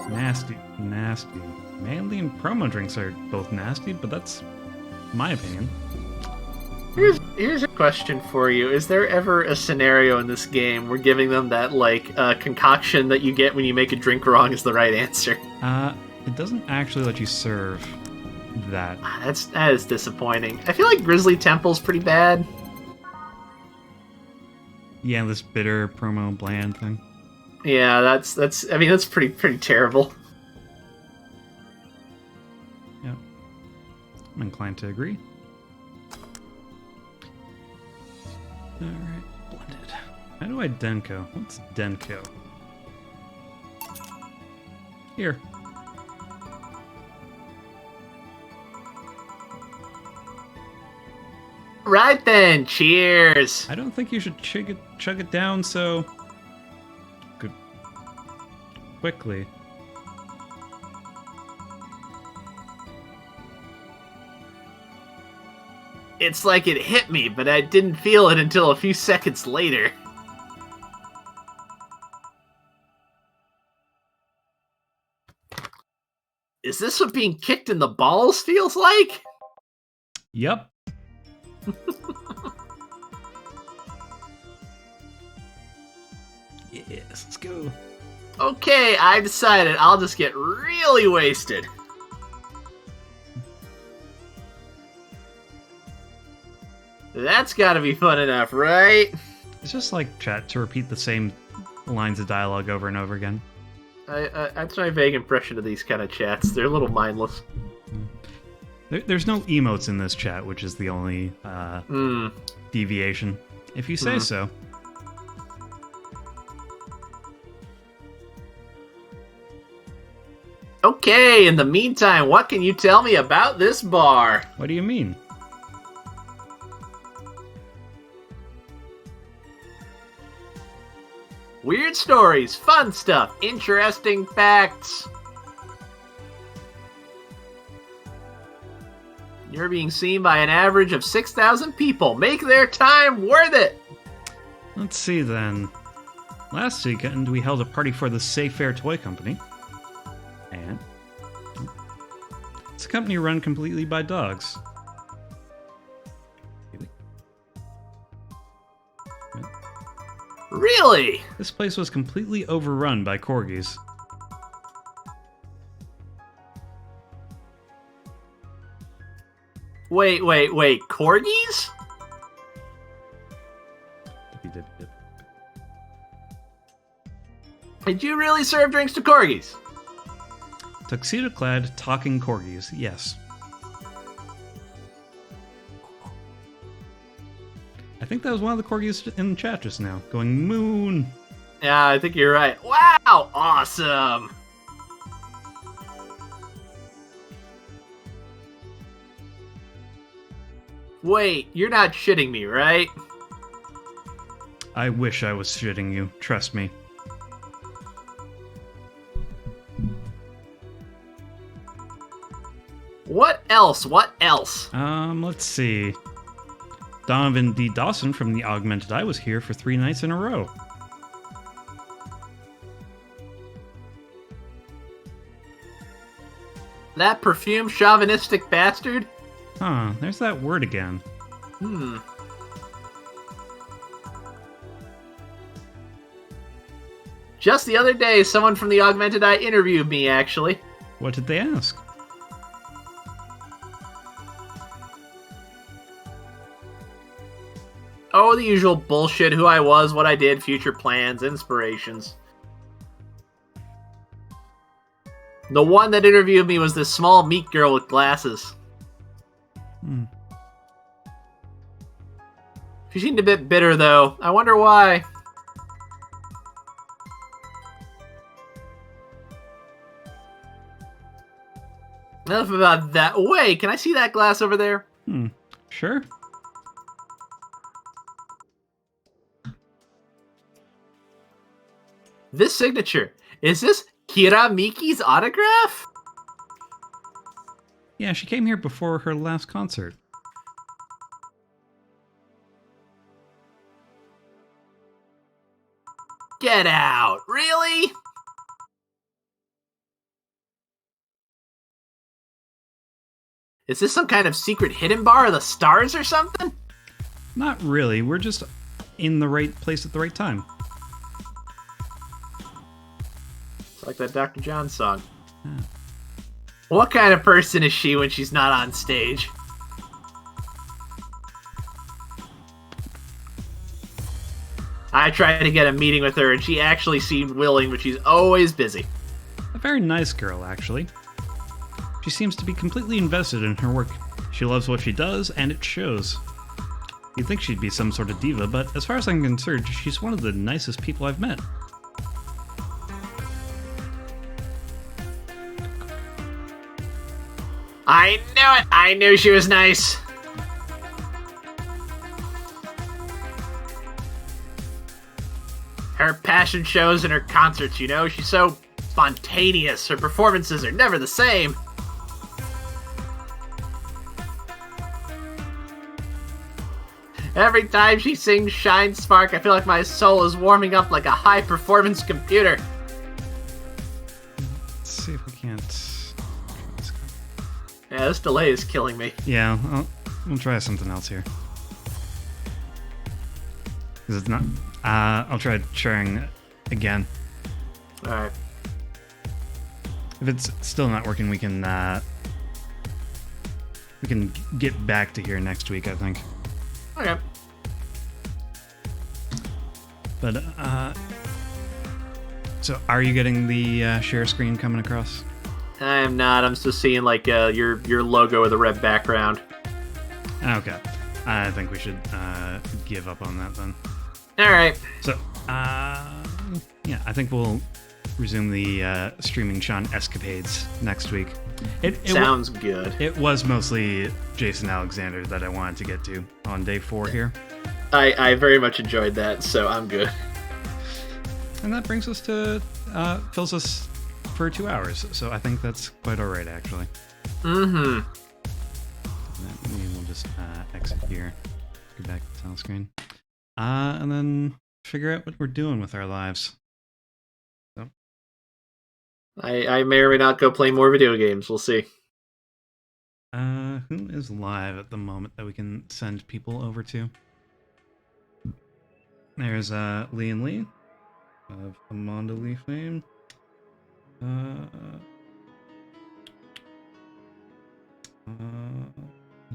Nasty. Manly and promo drinks are both nasty, but that's my opinion. Here's a question for you. Is there ever a scenario in this game where giving them that, concoction that you get when you make a drink wrong is the right answer? It doesn't actually let you serve that. That is disappointing. I feel like Grizzly Temple's pretty bad. Yeah, this bitter promo bland thing. Yeah, that's pretty terrible. Yeah. I'm inclined to agree. Alright, blended. How do I Denko? What's Denko? Here. Right then, cheers! I don't think you should chug it down so good quickly. It's like it hit me, but I didn't feel it until a few seconds later. Is this what being kicked in the balls feels like? Yep. Yes, let's go. Okay, I decided I'll just get really wasted. That's gotta be fun enough, right? It's just like chat to repeat the same lines of dialogue over and over again. That's my vague impression of these kind of chats. They're a little mindless. There's no emotes in this chat, which is the only deviation, if you say so. Okay, in the meantime, what can you tell me about this bar? What do you mean? Weird stories, fun stuff, interesting facts. You're being seen by an average of 6,000 people. Make their time worth it! Let's see then. Last weekend, we held a party for the Safe Fair Toy Company. And it's a company run completely by dogs. Really? This place was completely overrun by corgis. Wait, corgis? He did it. Did you really serve drinks to corgis? Tuxedo-clad talking corgis, yes. I think that was one of the corgis in the chat just now, going moon. Yeah, I think you're right. Wow, awesome. Wait, you're not shitting me, right? I wish I was shitting you, trust me. What else? Let's see. Donovan D. Dawson from the Augmented Eye was here for 3 nights in a row. That perfume chauvinistic bastard? Huh, there's that word again. Just the other day, someone from the Augmented Eye interviewed me, actually. What did they ask? Oh, the usual bullshit, who I was, what I did, future plans, inspirations. The one that interviewed me was this small meat girl with glasses. She seemed a bit bitter, though. I wonder why. Enough about that. Wait, can I see that glass over there? Sure. This signature. Is this Kira Miki's autograph? Yeah, she came here before her last concert. Get out. Really? Is this some kind of secret hidden bar of the stars or something? Not really, we're just in the right place at the right time. It's like that Dr. John song. Yeah. What kind of person is she when she's not on stage? I tried to get a meeting with her and she actually seemed willing, but she's always busy. A very nice girl, actually. She seems to be completely invested in her work. She loves what she does, and it shows. You'd think she'd be some sort of diva, but as far as I'm concerned, she's one of the nicest people I've met. I knew it! I knew she was nice! Her passion shows in her concerts, you know? She's so spontaneous. Her performances are never the same. Every time she sings Shine Spark, I feel like my soul is warming up like a high-performance computer. Let's see if we can't... Yeah, this delay is killing me. Yeah, we'll try something else here. Because it's not... I'll try sharing again. Alright. If it's still not working, we can get back to here next week, I think. Okay. But, so are you getting the share screen coming across? I am not. I'm still seeing, like, your logo with a red background. Okay. I think we should give up on that then. Alright. So, yeah, I think we'll resume the streaming Sean escapades next week. It sounds good. It was mostly Jason Alexander that I wanted to get to on day 4 here. I very much enjoyed that, so I'm good. And that brings us to, fills us for 2 hours, so I think that's quite alright, actually. Mm-hmm. We'll just exit here, go back to the title screen, and then figure out what we're doing with our lives. So. I may or may not go play more video games. We'll see. Who is live at the moment that we can send people over to? There's Lee and Lee of Amon Lee fame.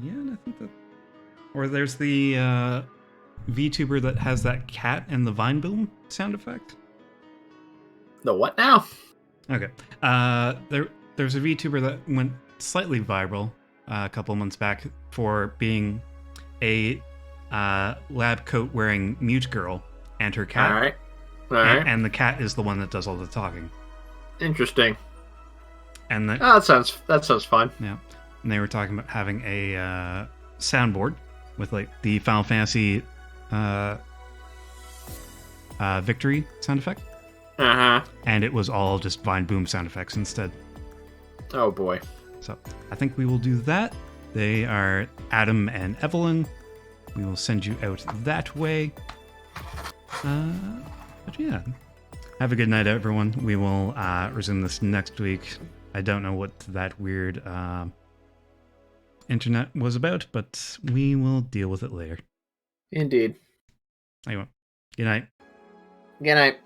Yeah, and I think that. Or there's the VTuber that has that cat and the vine boom sound effect. The what now? Okay. There's a VTuber that went slightly viral a couple months back for being a lab coat wearing mute girl and her cat. All right. All right. And the cat is the one that does all the talking. Interesting. And the, Oh, that sounds fun. yeah, and they were talking about having a soundboard with like the Final Fantasy victory sound effect. Uh huh. And it was all just vine boom sound effects instead. Oh boy. So I think we will do that. They are Adam and Evelyn. We will send you out that way. But yeah, have a good night, everyone. We will resume this next week. I don't know what that weird internet was about, but we will deal with it later. Indeed. Anyway, good night. Good night.